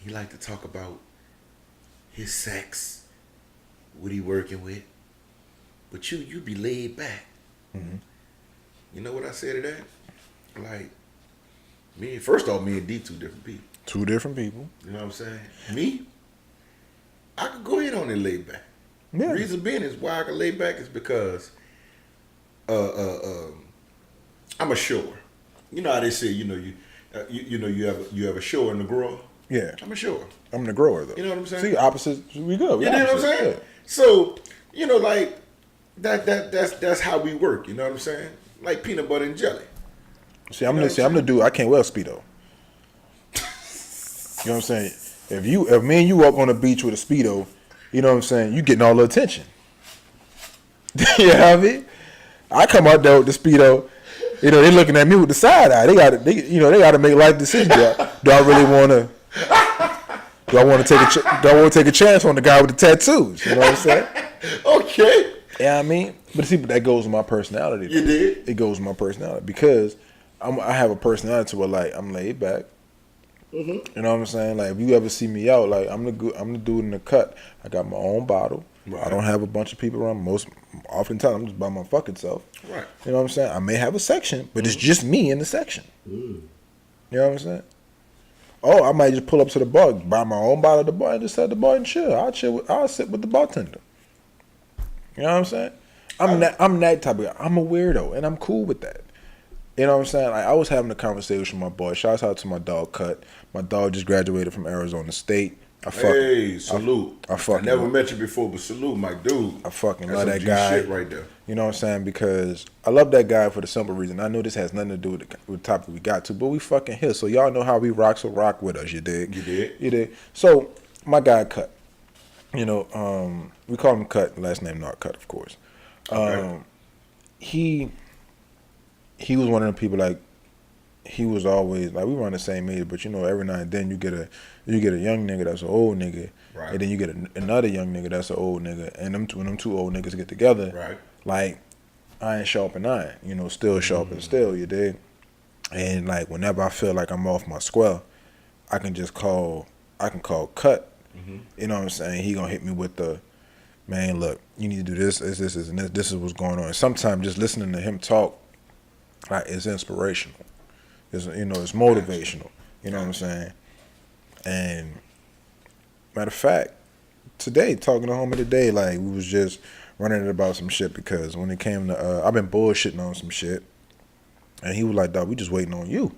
like to talk about his sex, what he working with. But you be laid back. Mm-hmm. You know what I said to that? Like, first off, me and D 2 different people. 2 different people. You know what I'm saying? Me, I could go in on it laid back. Yeah. Reason being is why I can lay back is because I'm a shower. You know how they say, you have a shower and a grower. Yeah. I'm a shower. I'm the grower though. You know what I'm saying? See, opposites. We good. You know what I'm saying? Yeah. So, like that's how we work. You know what I'm saying? Like peanut butter and jelly. See, I'm the dude. I can't wear a Speedo. You know what I'm saying? If me and you walk on the beach with a Speedo, you know what I'm saying? You getting all the attention. You know what I mean? I come out there with the Speedo. They looking at me with the side eye. They got to make life decisions. Do I really want to? Do I want to take a chance on the guy with the tattoos? You know what I'm saying? Okay. Yeah, I mean, but see, but that goes with my personality. You did? It goes with my personality because I have a personality where like I'm laid back. Mm-hmm. You know what I'm saying? Like if you ever see me out, like I'm the dude in the cut. I got my own bottle. Right. I don't have a bunch of people around. Oftentimes I'm just by my fucking self. Right. You know what I'm saying? I may have a section, but it's just me in the section. You know what I'm saying? Oh, I might just pull up to the bar, buy my own bottle at the bar, and just sit at the bar and chill. I'll sit with the bartender. You know what I'm saying? I'm that type of guy. I'm a weirdo, and I'm cool with that. You know what I'm saying? Like I was having a conversation with my boy. Shouts out to my dog Cut. My dog just graduated from Arizona State. Salute. I never met you before, but salute, my dude. I fucking That's love that some G guy. shit right there. You know what I'm saying? Because I love that guy for the simple reason. I know this has nothing to do with the topic we got to, but we fucking here. So y'all know how we rock, so rock with us. You dig? You did? You did. So my guy Cut. We call him Cut. Last name not Cut, of course. Okay. He was one of them people like he was always like we were on the same age, but every now and then you get a young nigga that's an old nigga, right. And then you get another young nigga that's an old nigga, and when them two old niggas get together, right. Like iron sharpen iron, still sharpen still, you dig? And like whenever I feel like I'm off my square, I can call Cut. Mm-hmm. You know what I'm saying? He gonna hit me with the man. Look, you need to do this, and this is what's going on. And sometimes just listening to him talk, like it's inspirational. It's motivational. You know what I'm saying? And matter of fact, today talking to homie today, like we was just running it about some shit because when it came to I've been bullshitting on some shit, and he was like, "Dog, we just waiting on you."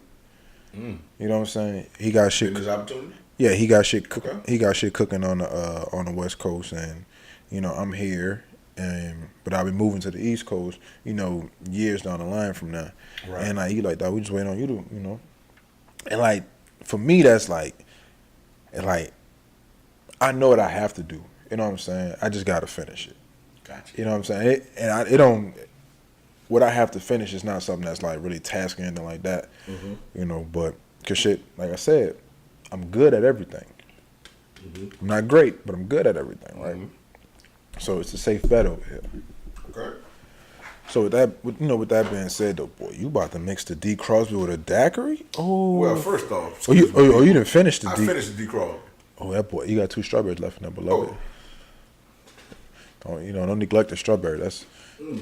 You know what I'm saying? He got shit. His opportunity? Yeah, he got shit. Okay. He got shit cooking on the West Coast, and I'm here, but I'll be moving to the East Coast. Years down the line from now, right. And like he like, "Dog, we just waiting on you to, and like for me that's like I know what I have to do. You know what I'm saying? I just got to finish it. Gotcha. You know what I'm saying? It don't. What I have to finish is not something that's like really tasking or anything like that. Mm-hmm. But cause shit, like I said, I'm good at everything. Mm-hmm. I'm not great, but I'm good at everything, right? Mm-hmm. So it's a safe bet over here. Okay. So with that being said, though, boy, you about to mix the D Crosby with a daiquiri? Oh. Well, first off, you didn't finish the D. I finished the D Crosby. Oh, that boy, you got 2 strawberries left in there below it. Don't neglect the strawberry. That's good.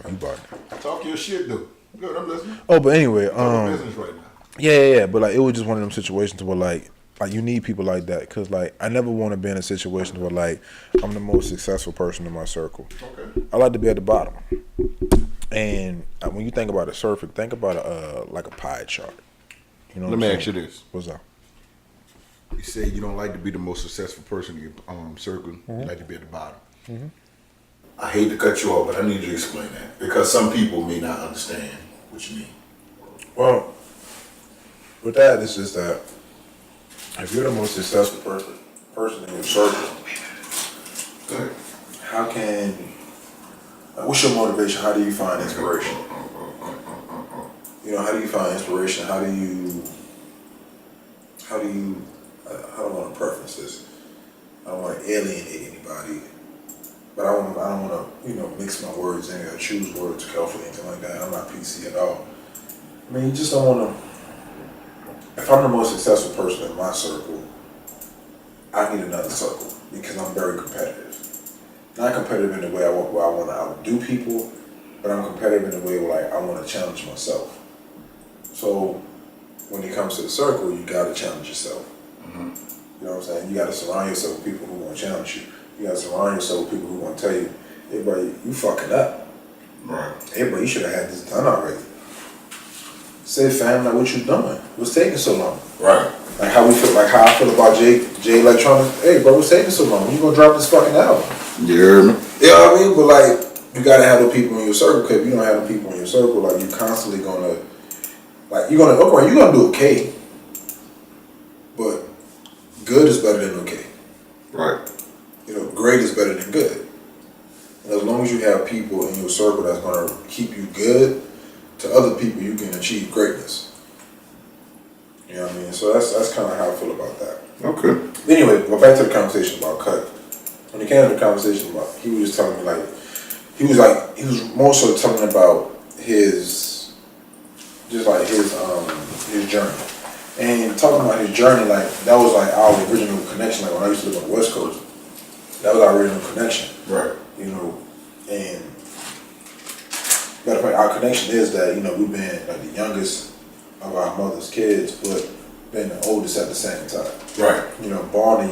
You bought it. Talk your shit, though. Good, I'm listening. Oh, but anyway, business right now. Yeah. But like, it was just one of them situations where like you need people like that because like I never want to be in a situation where like I'm the most successful person in my circle. Okay. I like to be at the bottom. And when you think about a surfer, think about like a pie chart. Let me ask you this. What's up? You say you don't like to be the most successful person in your circle. Mm-hmm. You like to be at the bottom. Mm-hmm. I hate to cut you off, but I need you to explain that because some people may not understand what you mean. Well, with that, it's just that if you're the most successful person in your circle, how can, what's your motivation? How do you find inspiration? You know, how do you find inspiration? How do you, I don't want to preference this. I don't want to alienate anybody, but I don't want to, you know, mix my words in or choose words carefully, anything like that. I'm not PC at all. I mean, you just don't want to, if I'm the most successful person in my circle, I need another circle because I'm very competitive. Not competitive in the way where I want to outdo people, but I'm competitive in the way where like I want to challenge myself. So when it comes to the circle, you got to challenge yourself. Mm-hmm. You know what I'm saying? You got to surround yourself with people who want to challenge you. You got to surround yourself with people who want to tell you, hey, bro, you fucking up. Right. Hey, bro, you should have had this done already. Say, fam, like, what you doing? What's taking so long? Right. Like how we feel, like how I feel about J Electronics. Hey, bro, what's taking so long? When you gonna drop this fucking album? You hear me? You know what I mean? But like, you gotta have the people in your circle. Cause if you don't have the people in your circle, like you constantly gonna, like you're gonna do okay. But good is better than okay. Right. You know, great is better than good. And as long as you have people in your circle that's gonna keep you good, to other people you can achieve greatness. You know what I mean? So that's kind of how I feel about that. Okay. Anyway, go back to the conversation about Cut. When it came to the conversation about, he was just telling me he was more so telling about his journey. And talking about his journey, like that was like our original connection. Like when I used to live on the West Coast, that was our original connection. Right. You know, and matter of fact, our connection is that, you know, we've been like the youngest of our mother's kids, but been the oldest at the same time. Right. You know, born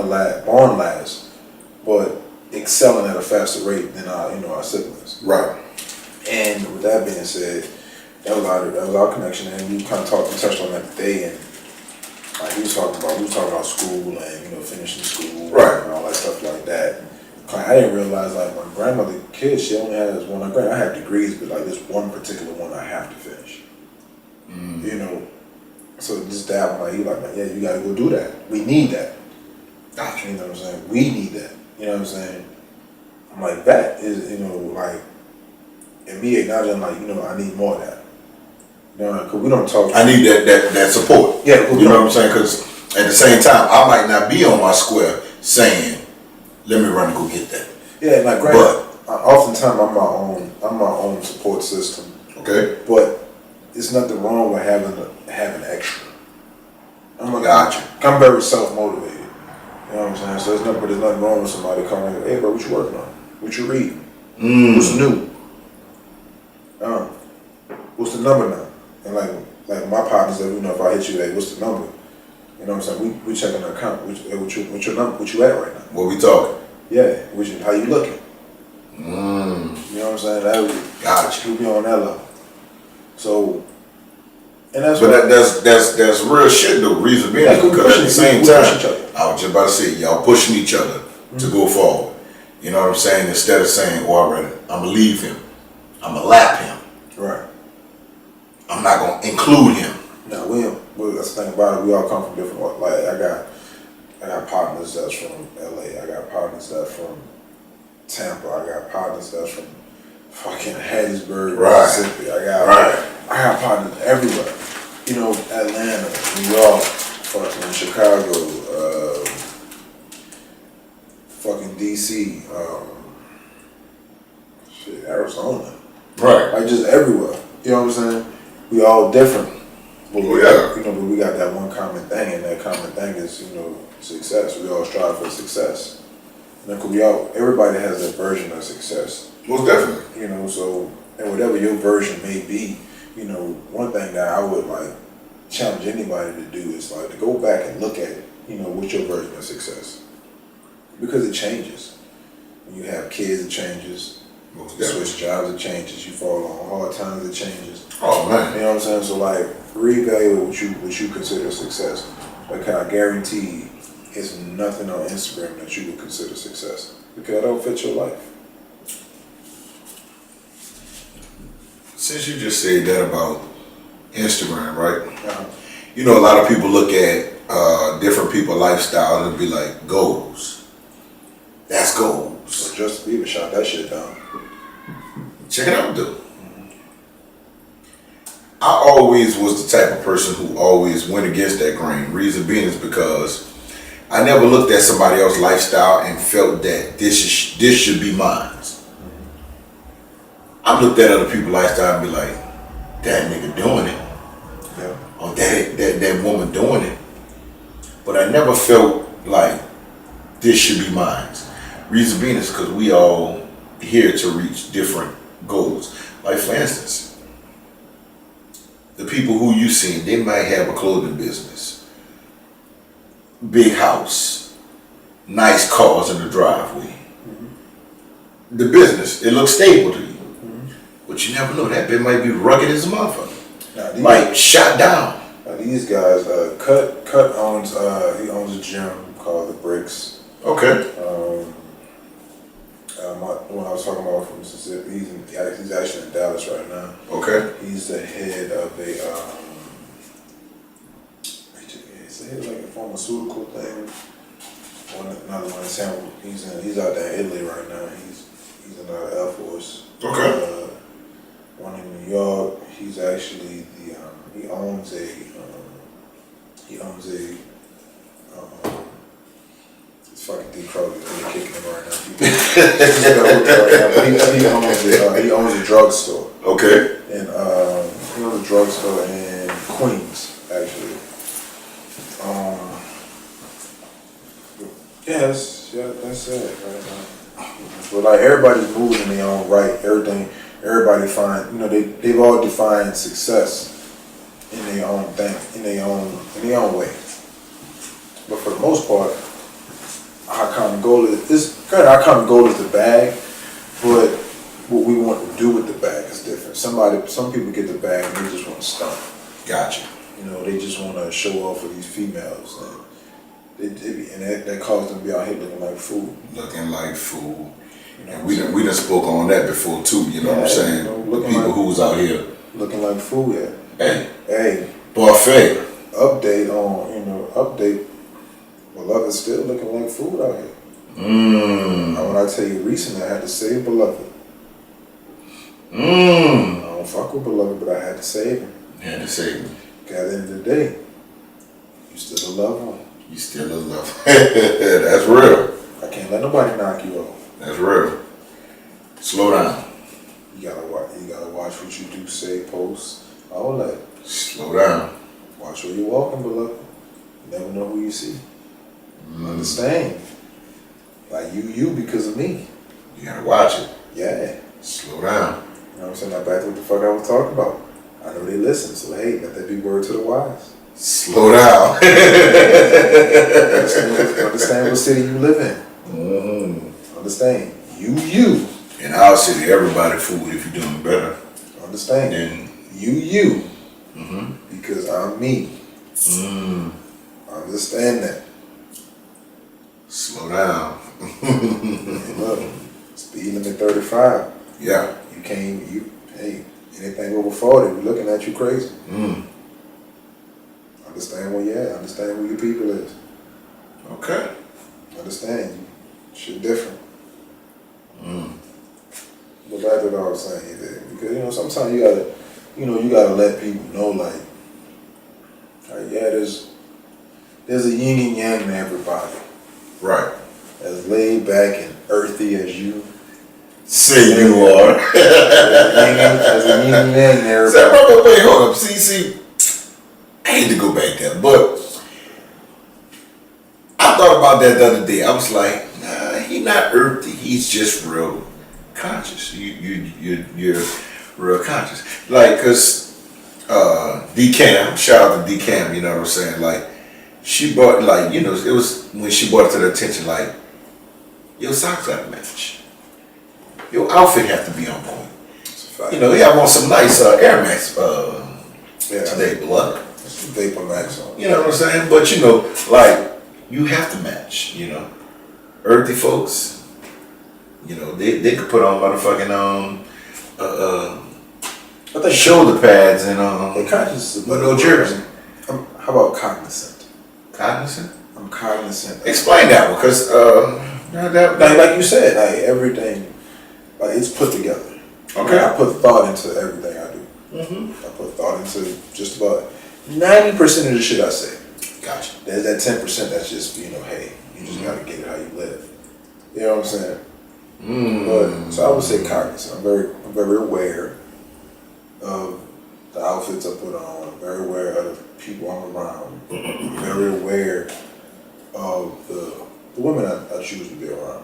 last, but excelling at a faster rate than our siblings. Right. And with that being said, that was our connection, and we kind of touched on that today, and like we was talking about school and, you know, finishing school, right, and all that stuff like that. I didn't realize like my grandmother kid, she only has one. I have degrees, but like this one particular one I have to finish. You know, so just that one, like, you like, man, yeah, you got to go do that. We need that. Gotcha. You know what I'm saying? We need that. You know what I'm saying? I'm like, that is, you know, like, and me acknowledging, like, you know, I need more of that. You know, because we don't talk. I need that support. Yeah, you know what I'm saying? Because at the same time, I might not be on my square saying, let me run and go get that. Yeah, like, but oftentimes I'm my own support system. Okay. But there's nothing wrong with having extra. Gotcha. I'm very self-motivated. You know what I'm saying? So there's nothing wrong with somebody calling, hey bro, what you working on? What you reading? What's new? What's the number now? And like my partners, you know, if I hit you, like, what's the number? You know what I'm saying? We checking the account. What's your number? What you at right now? What we talking? Yeah. How you looking? You know what I'm saying? Gotcha. You be on that level. So, and that's that's real shit though. Reason being, because at the same time, I was just about to say, y'all pushing each other to go forward. You know what I'm saying? Instead of saying, "Oh, I'm gonna leave him. I'm gonna lap him. Right. I'm not gonna include him." No, well, that's the thing about it. We all come from different. Like I got partners that's from LA. I got partners that's from Tampa. I got partners that's from fucking Hattiesburg, Mississippi. I got partners everywhere. You know, Atlanta, New York, fucking Chicago, fucking DC, Arizona. Right. Like just everywhere. You know what I'm saying? We all different. But we got that one common thing, and that common thing is, you know, success. We all strive for success. And everybody has their version of success. Most definitely. You know, so, and whatever your version may be, you know, one thing that I would like challenge anybody to do is like to go back and look at, you know, what's your version of success. Because it changes. When you have kids, it changes. You switch jobs, it changes. You fall on hard times, it changes. Oh man. You know what I'm saying? So like reevaluate what you consider success. Like I guarantee it's nothing on Instagram that you would consider success. Because that don't fit your life. Since you just said that about Instagram, right? You know, a lot of people look at different people's lifestyles and be like, goals. That's goals. So Justin Bieber shot that shit down. Check it out, dude. I always was the type of person who always went against that grain. Reason being is because I never looked at somebody else's lifestyle and felt that this should be mine. I looked at other people's lifestyle and be like, that nigga doing it. Yeah. Or that woman doing it. But I never felt like this should be mine. Reason being is because we all here to reach different goals. Like for instance, the people who you seen, they might have a clothing business, big house, nice cars in the driveway. The business, it looks stable to you. But you never know, that bit might be rugged as a motherfucker. Like shot down. These guys, Cut owns he owns a gym called The Bricks. Okay. When I was talking about from Mississippi, he's actually in Dallas right now. Okay. He's the head of a he's the head of like a pharmaceutical thing. Another one in San. He's out there in Italy right now. He's in the Air Force. Okay. One in New York. He's actually he owns a it's fucking Deep Crowley. They're kicking him right now. He owns a drugstore. Okay. And he owns a drugstore in Queens, actually. That's it right now. But like everybody's moving in their own right. Everybody find they've all defined success in their own thing, in their own way. But for the most part, our common goal is the bag, but what we want to do with the bag is different. Some people get the bag and they just want to stunt. Gotcha. They just want to show off for these females, and that causes them to be out here looking like food. Looking like food. And we done spoke on that before too. You know what I'm saying? People like, who's out here looking like food. Yeah. Hey. Buffet. Update. Beloved still looking like food out here. Now, when I tell you recently, I had to save Beloved. I don't fuck with Beloved, but I had to save him. Had to save him. At the end of the day, you still a loved one. You still a loved one. That's real. I can't let nobody knock you off. That's real. Slow down. You gotta watch what you do, say, post, all that. Slow down. Watch where you're walking, beloved. You never know who you see. Understand? Like you because of me. You gotta watch it. Yeah. Slow down. You know what I'm saying? Now back to what the fuck I was talking about. I know they listen, so hey, let that be word to the wise. Slow down. Understand what city you live in. Understand? You. In our city, everybody food if you're doing better. Understand? And you. Because I'm me. Understand that. Slow down. Look, speed limit 35. Yeah. Anything over 40, we're looking at you crazy. Understand where you're at. Understand who your people is. Okay. Understand shit different. But that's what I was saying there. Because sometimes you gotta let people know like there's a yin and yang to everybody. Right. As laid back and earthy as you say you are. As a yin and yang to everybody. Wait, hold up. See, I hate to go back there, but I thought about that the other day. I was like, nah, he's not earthy. He's just real conscious. You're real conscious. Like, cause D-Cam, shout out to D-Cam, you know what I'm saying? Like, she brought, like, it was when she brought it to the attention, like, your socks gotta match. Your outfit have to be on point. You have on some nice Air Max today, blood. Vapor Max on. You know what I'm saying? But like, you have to match, Earthy folks, they could put on motherfucking a think shoulder pads and conscious, but no jersey. How about cognizant? Cognizant? I'm cognizant. Explain that one, because like you said, like everything, like it's put together. Okay. I put thought into everything I do. I put thought into just about 90% of the shit I say. Gotcha. There's that 10% that's just, hey, you just gotta get it how you live. You know what I'm saying? But so I would say cognizant. I'm very aware of the outfits I put on. I'm very aware of the people I'm around. I'm very aware of the women I choose to be around.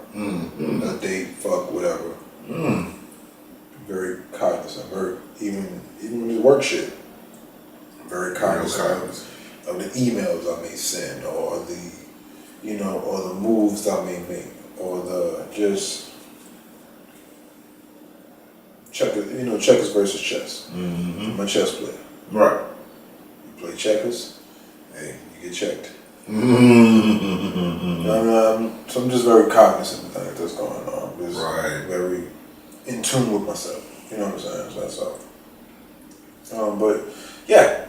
A date, fuck, whatever. Very cognizant. Even when it's work shit, I'm very cognizant of the emails I may send, or or the moves I may make, or the just checkers versus chess. I'm a chess player. Right. You play checkers, hey, you get checked. So I'm just very cognizant of things that's going on. I'm just very in tune with myself. You know what I'm saying? So that's all. But yeah.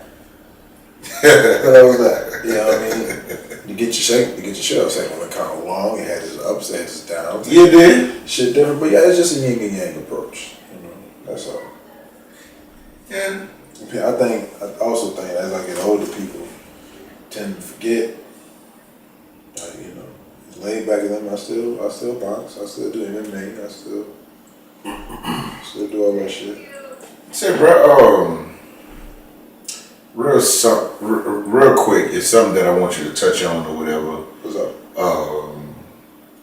That was that. You know what I mean? You get your shit upset when it kind of long. It had its ups, it had its downs. You did? Shit different. But yeah, it's just a yin and yang approach. That's all. Yeah. I also think as I get older, people tend to forget. Laid back in them, I still box, I still do MMA, I still do all that shit. Say, bro, real quick, it's something that I want you to touch on or whatever. What's up?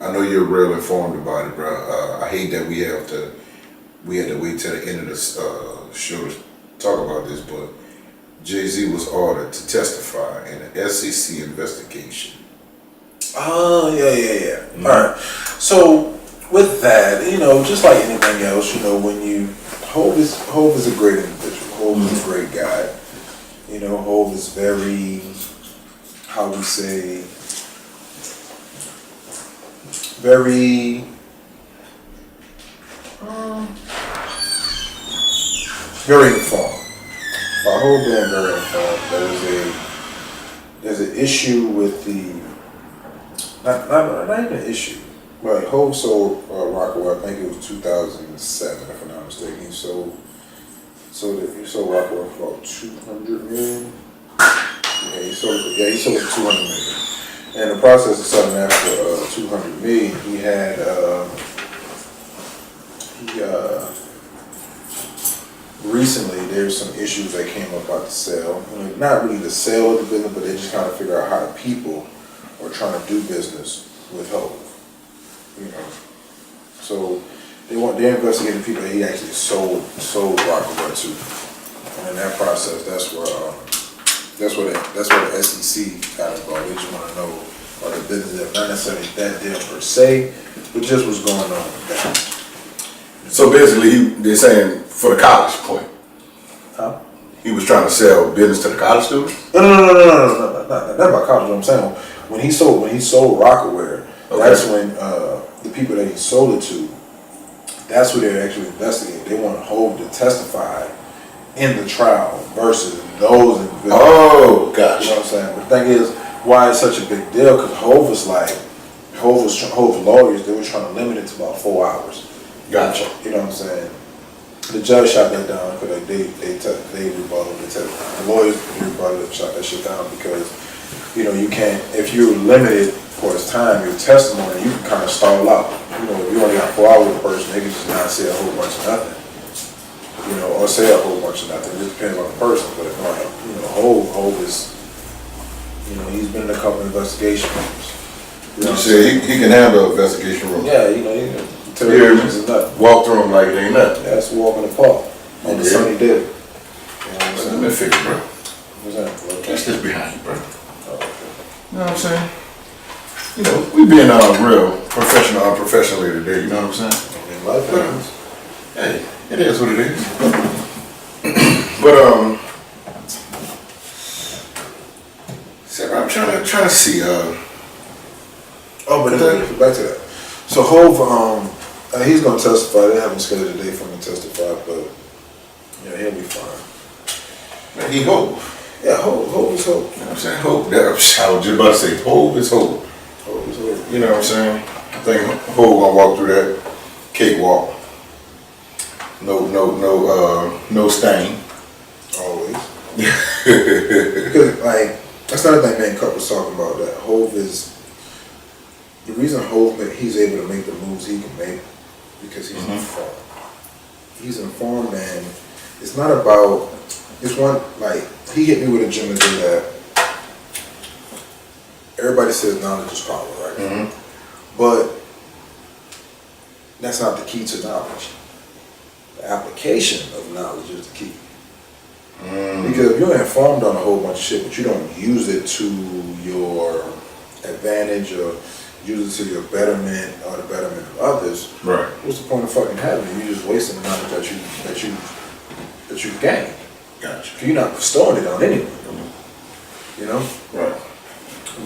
I know you're real informed about it, bro. I hate that we had to wait till the end of the show to talk about this, but Jay-Z was ordered to testify in an S.E.C investigation. Oh, yeah. All right. So with that, just like anything else, when Hov is a great individual. Hov is a great guy. Hov is very, how we say, very informed. By Hov being very informed, there's an issue with the. Not even an issue. But Hov sold Rockaway, I think it was 2007, if I'm not mistaken. He sold Rockaway for about $200 million. Yeah, he sold it for $200 million. And in the process of selling that for $200 million, he had recently there's some issues that came up about the sale. Not really the sale of the business, but they just kind of figure out how the people or trying to do business with Hov, So they're investigating people that he actually sold Rockaway to, and in that process, that's where the S.E.C got involved. They just want to know about the business, not necessarily that deal per se, but just what's going on with that. So basically, they're saying for the college point. Huh? He was trying to sell business to the college students? No, not about college. What I'm saying, when he sold Rockaware, that's when the people that he sold it to, that's what they're actually investigating. They want Hov to testify in the trial versus those individuals. Oh, gotcha. You know what I'm saying? But the thing is, why it's such a big deal? Because Hov's lawyers, they were trying to limit it to about 4 hours. Gotcha. You know what I'm saying? The judge shot that down because they rebutted. The lawyers rebutted and shot that shit down because you can't, if you're limited for his time, your testimony, you can kind of stall out. If you only got 4 hours with a person, they can just not say a whole bunch of nothing. Or say a whole bunch of nothing. It just depends on the person. But Hov is, he's been in a couple of investigation rooms. You say he can handle an investigation room. Yeah, Walk through them like it ain't nothing. Yeah, that's a walk in the park. And the son he did. Let me fix it, bro. What's that? That's just behind you, bro. Oh, okay. You know what I'm saying? We being real professional, unprofessionally today, you know what I'm saying? Life happens. Hey, it is what it is. But I'm trying to see but back to that. So Hov, he's gonna testify. They haven't scheduled a date for him to testify, but Yeah, he'll be fine. Man, he hope. Yeah, hope is hope. You know what I'm saying? Hope. I was just about to say, hope is hope. Hope is hope. You know what I'm saying? I think Hope gonna walk through that cakewalk. No stain. Always. Because, like, that's another thing Man Cup was talking about, that Hove is, the reason he's able to make the moves he can make, because he's informed. He's informed, and it's not about, it's one, like, he hit me with a gem to do that. Everybody says knowledge is power, right? But that's not the key to knowledge. The application of knowledge is the key. Because if you're informed on a whole bunch of shit, but you don't use it to your advantage or use it to your betterment or the betterment of others, Right. what's the point of fucking having it? You're just wasting the knowledge that you gained. Gotcha. You're not bestowing it on anyone. You know? Right.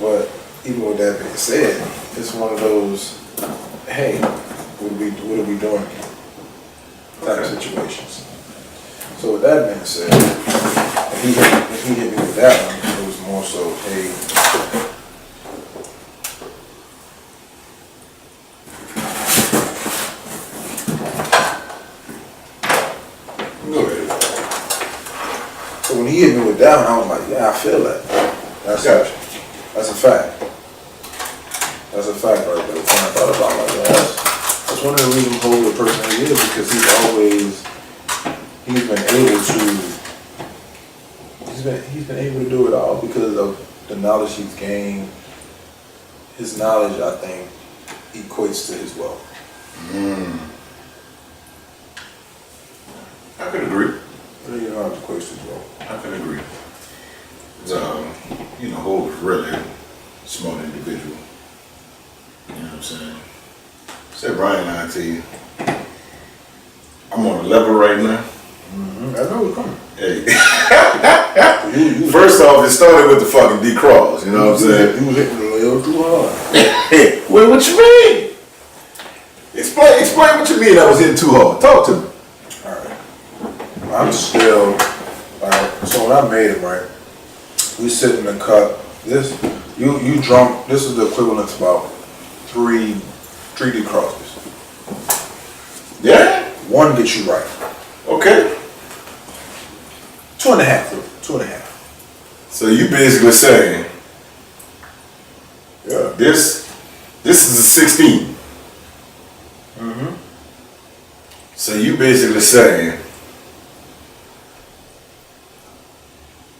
But even with that being said, it's one of those, hey, what are we doing type of situations. So with that being said, if he hit me with that one, it was more so, hey, Go ahead. so when he hit me with that one, I was like, yeah, I feel that. That's a fact. That's a fact right there. When I thought about it, like, yeah, that's one of the reasons Hov the person he is, because he's been able to do it all because of the knowledge he's gained. His knowledge, I think, equates to his wealth. I could agree. You know how it equates to his wealth. I can agree. Hope is really a smart individual. You know what I'm saying? Said Ryan, I tell you, I'm on a level right now. I know it's coming. Hey. First off, it started with the fucking D Cross, you know what I'm saying? You was hitting a little too hard. Well, what you mean? Explain what you mean I was hitting too hard. Talk to me. Alright. I'm still, so when I made it, right, we sit in the cut. You drunk, this is the equivalent to about 3 D crosses. Yeah? One gets you right. Okay. 2.5. So you basically saying, Yeah. this is a 16. So you basically saying,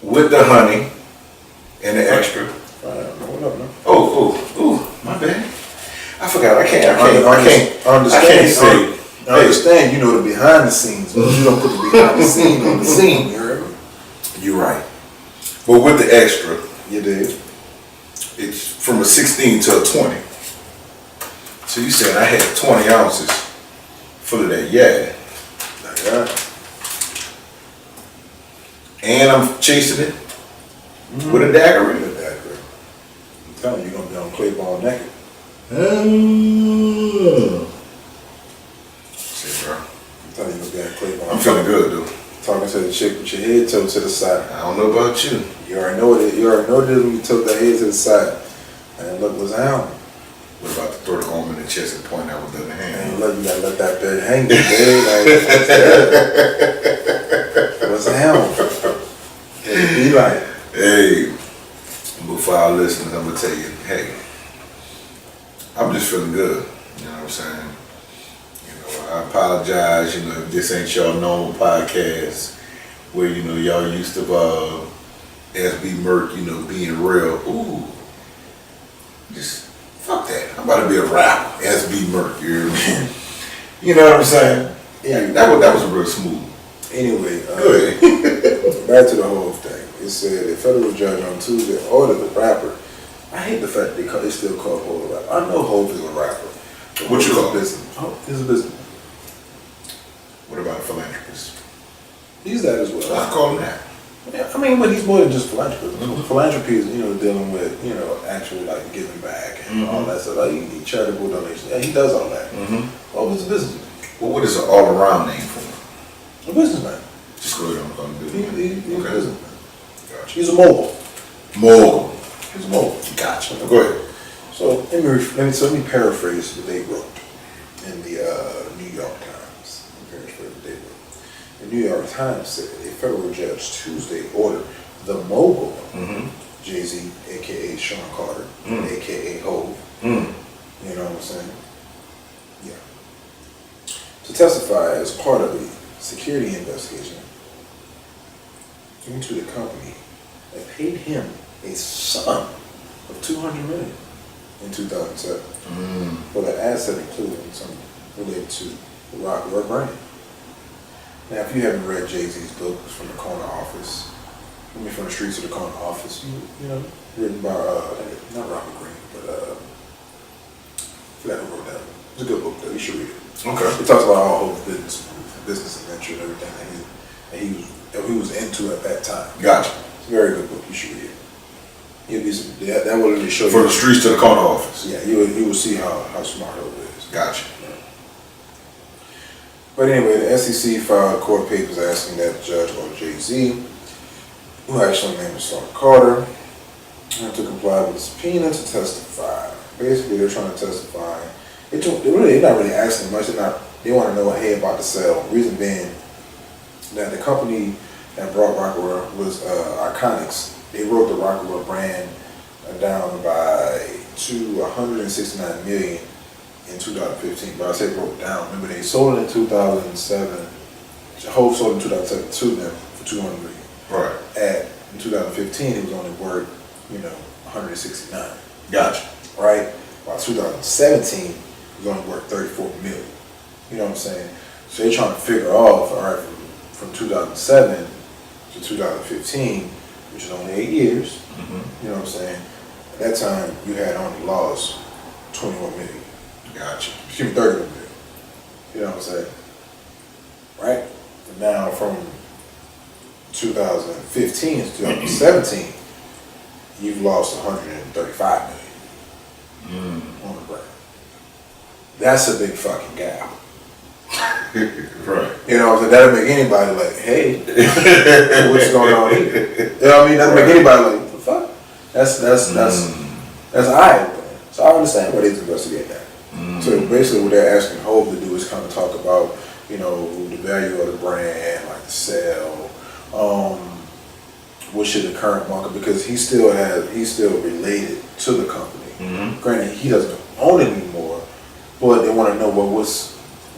with the honey and the extra. What up, man? Oh, my bad. I forgot. I can't I understand, you know the behind the scenes, but you don't put the behind the scene on the scene, you heard me? You're right. But with the extra, You did. it's from a 16 to a 20. So you said I had 20 ounces full of that, yeah. Yeah. And I'm chasing it with a dagger in it. I'm telling you, you're gonna be on clay ball naked. Shit, bro. I'm telling you, you're gonna be on clay ball. I'm feeling good, dude. Talking to the chick with your head tilted to the side. I don't know about you. You already know it. You already know this when you tilt that head to the side. And look what's happening. What about to throw the arm in the chest and point out with the other And hand? look, you gotta let that bed hang there, babe. Like, what's happening? Be like, Hey, before our listeners, I'm gonna tell you, hey, I'm just feeling good. You know what I'm saying? I apologize, if this ain't your normal podcast where, y'all used to S.E.C Merk, being real. Ooh. Just fuck that. I'm about to be a rapper. S.E.C Merk, you hear me? You know what I'm saying? Yeah, that was real smooth. anyway, Good. back to the whole thing. It said a federal judge on Tuesday ordered the rapper. I hate the fact that they still call Hov a rapper. I know Hov is a rapper. What you call him? business? He's a businessman. What about a philanthropist? He's that as well. I call him that. Yeah, I mean, but he's more than just philanthropy. Philanthropy is, dealing with, actual like giving back and all that stuff. Like he charitable donations. Yeah, he does all that. Well, he's a businessman. Well, what is an all-around name for him? A businessman. Just go ahead and call him He's businessman. a Okay. businessman. Gotcha. He's a mogul. Mogul. He's a mogul. Gotcha. Go ahead. So let me paraphrase what they wrote in the New York Times. Let me paraphrase what they wrote. The New York Times said a federal judge Tuesday ordered the mogul, Jay-Z, aka Sean Carter, aka Hov. You know what I'm saying? Yeah. To testify as part of a security investigation into the company that paid him a sum of $200 million in 2007 for the asset including some related to the Rockefeller brand. Now, if you haven't read Jay-Z's book, it's from the corner office. I mean, from the streets of the corner office. You know, written by not Robert Greene, but I forgot who wrote that. It's a good book though. You should read it. Okay. It talks about all his business adventure and everything that he was into at that time. Gotcha. It's a very good book. You should read it. You'll be that will really show From you the streets to the corner office. Yeah, you will see how smart Hov is. Gotcha. But anyway, the S.E.C filed court papers asking that Judge or Jay-Z, who actually named Sean Carter, to comply with a subpoena to testify. Basically, they're trying to testify. They're not really asking much. They want to know what hey about the sale. Reason being that the company that brought Rockefeller was Iconics. They wrote the Rockefeller brand down to $169 million in 2015. But I say broke down. Remember, they sold it in 2007. Hov sold it in 2007 to them for $200 million. Right. In 2015, it was only worth 169. Gotcha. Right. By 2017, it was only worth 34 million. You know what I'm saying? So they're trying to figure off, all right, from 2007 to 2015, which is only 8 years. You know what I'm saying? At that time, you had only lost 21 million. Gotcha. Excuse me, 31 million. You know what I'm saying? Right? And now from 2015 to 2017, you've lost 135 million on the brand. That's a big fucking gap. Right. You know, so that'll make anybody like, hey, what's going on here? You know what I mean? That'll make anybody like, what the fuck? That's eye-opening. So I understand why they're investigating that. So basically what they're asking Hov to do is kind of talk about, the value of the brand, like the sale, what should the current market, because he's still related to the company. Granted, he doesn't own it anymore, but they want to know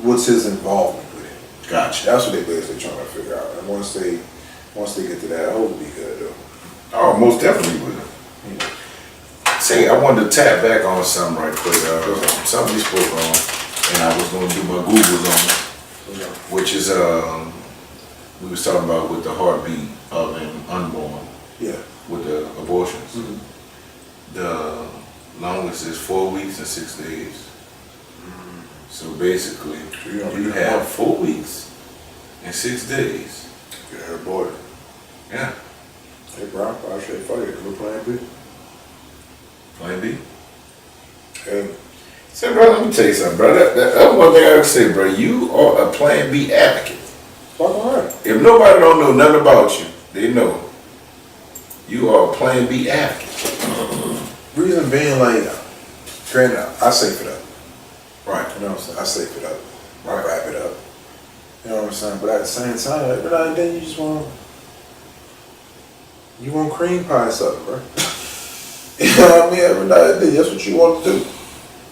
what's his involvement with it. Gotcha. That's what they basically trying to figure out. And once they get to that, I hope it'll be good though. Oh, most definitely will. Say, I wanted to tap back on something right quick. Something you spoke on, and I was going to do my Googles on it, which is we was talking about with the heartbeat of an unborn. Yeah. With the abortions. The longest is 4 weeks and 6 days. So basically, you have 4 weeks and 6 days. You had a boy. Yeah. Hey, bro, I'll show you funny. Go plan B. Plan B. Hey. Say, bro, let me tell you something, bro. That's one thing I would say, bro. You are a Plan B advocate. Fucking right. If nobody don't know nothing about you, they know you are a Plan B advocate. Reason being, like, granted, I safe it up. Right. You know what I'm saying? I safe it up. I wrap it up. You know what I'm saying? But at the same time, every now and then you just want cream pie something, bro. You know what I mean? Every now and then, that's what you want to do.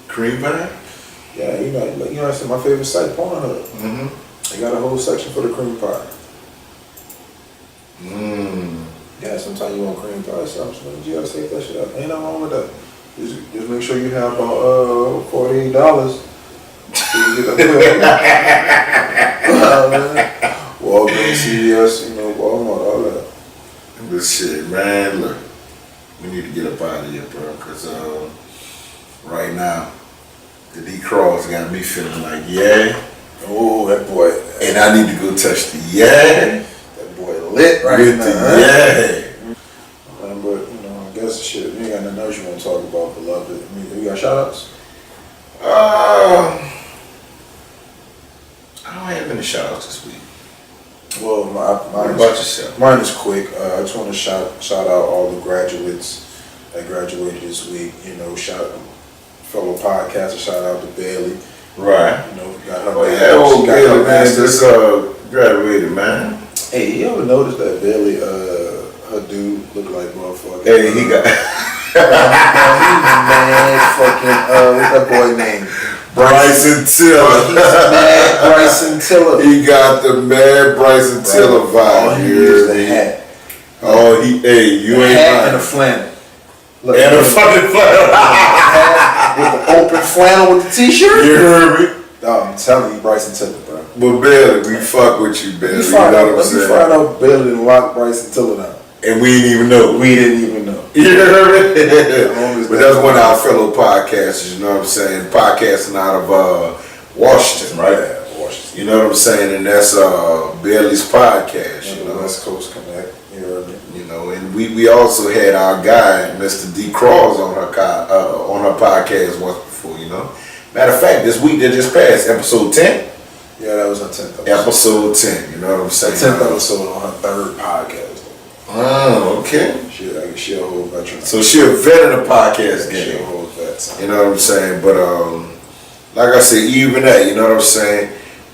Cream pie? Yeah, I said my favorite site, Pornhub. They got a whole section for the cream pie. Yeah, sometimes you want cream pie something. You gotta save that shit up. Ain't nothing wrong with that. Just make sure you have about $48 so you get that. Walgreens, CVS, Walmart, all that. But shit, man, look, we need to get up out of here, bro, because right now, the D-Cross got me feeling like, yeah. Oh, that boy. And I need to go touch the yeah. That boy lit right with now. the yeah. But, I guess shit, you ain't got nothing else you want to talk about, beloved. I mean, you got shout-outs? I don't have any shout-outs this week. Well, What about yourself? Mine is quick. I just want to shout out all the graduates that graduated this week. You know, fellow podcaster, shout out to Bailey. Right. You know, got her. Oh yeah, she got her man, master's. just graduated, man. Hey, you ever noticed that Bailey, her dude look like motherfucker? Hey, he got. Mad fucking, what's that boy name? Bryson Tiller. He's mad Bryson Tiller. He got the mad Bryson Tiller vibe. All he is the hat. Oh, you The ain't hat lying. and a flannel. Look, And a fucking flannel. hat with the open flannel with the t-shirt. You heard me? Dog, I'm telling you, Bryson Tiller, bro. But Bailey, we fuck with you, Bailey. Let me You know what I'm find saying? out Bailey didn't lock Bryson Tiller down. And we didn't even know. We didn't even know. You heard me? Always But that's one of our fellow podcasters, you know what I'm saying? Podcasting out of Washington, right? Yeah, Washington. You know what I'm saying? And that's Bailey's podcast, you The know. West Coast Connect. You heard me? You know, and we also had our guy, Mr. D. Cross, on her podcast once before, you know. Matter of fact, this week that just passed, episode 10. Yeah, that was her 10th episode. Episode 10, you know what I'm The saying? 10th episode on her 3rd podcast. Oh, okay. She a whole veteran. So she a vet in the podcast She a game. whole vet. Son. You know what I'm saying? But like I said, even that, you know what I'm saying?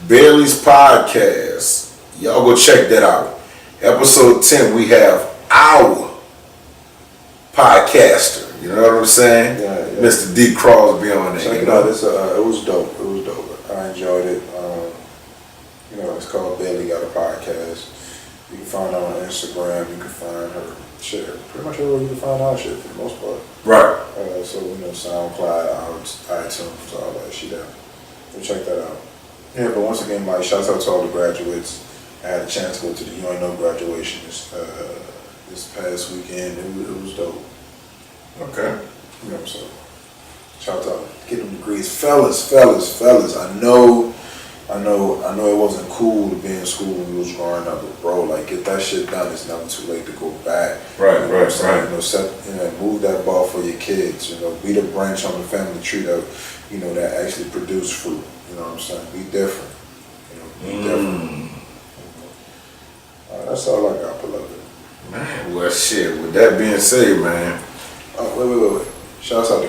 Bailey's podcast, y'all go check that out. Episode 10, we have our podcaster. You know what I'm saying? Yeah. Mr. D. Crosby on there. Check you it know? out. It was dope. It was dope. I enjoyed it. You know, it's called Bailey Got a Podcast. You can find her on Instagram. You can find her shit. Pretty much everywhere you can find our shit for the most part. Right. So, you know, SoundCloud, iTunes, all that shit out. So check that out. Yeah, but once again, Mike, shouts out to all the graduates. I had a chance to go to the UNO graduation this past weekend. It was dope. Okay. You know, so shout out, get them degrees, fellas. I know it wasn't cool to be in school when we was growing up, but bro, like get that shit done. It's never too late to go back. Right, you know what I'm saying? right. You know, move that ball for your kids. You know, be the branch on the family tree that that actually produce fruit. You know what I'm saying? Be different. You know, be different. That's all I got, beloved. Man, well, shit. With that being said, man. Oh, wait. Shouts out to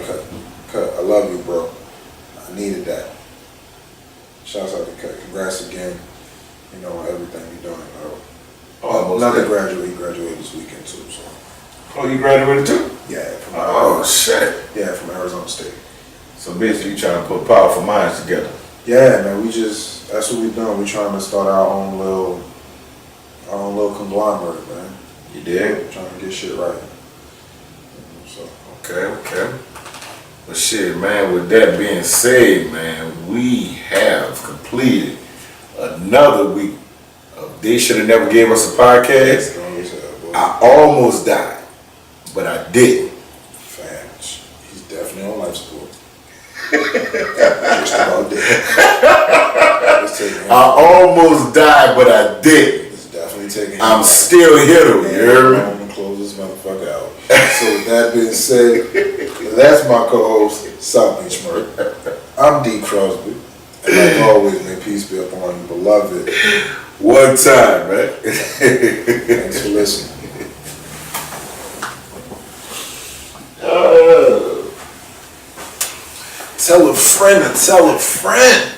Cut. I love you, bro. I needed that. Shouts out to Cut. Congrats again. You know, on everything you're doing, bro. Another graduate. He graduated this weekend too. So. Oh, you graduated too? Yeah. Shit. Yeah, from Arizona State. So basically, you trying to put powerful minds together. Yeah, man. That's what we doing. We trying to start our own little conglomerate, man. You did? We're trying to get shit right. So. Okay. But shit, man, with that being said, man, we have completed another week of They Should Have Never Gave Us a Podcast. I almost died, but I didn't. Facts. He's definitely on life support. Just about dead. I almost died, but I didn't. He's definitely taking I'm still here though, you heard me? I'm gonna close this motherfucker out. So with that being said, that's my co-host, South Beach Merk. I'm D. Crosby. And like always, may peace be upon you, beloved. One time, man. Thanks for listening. Tell a friend to tell a friend.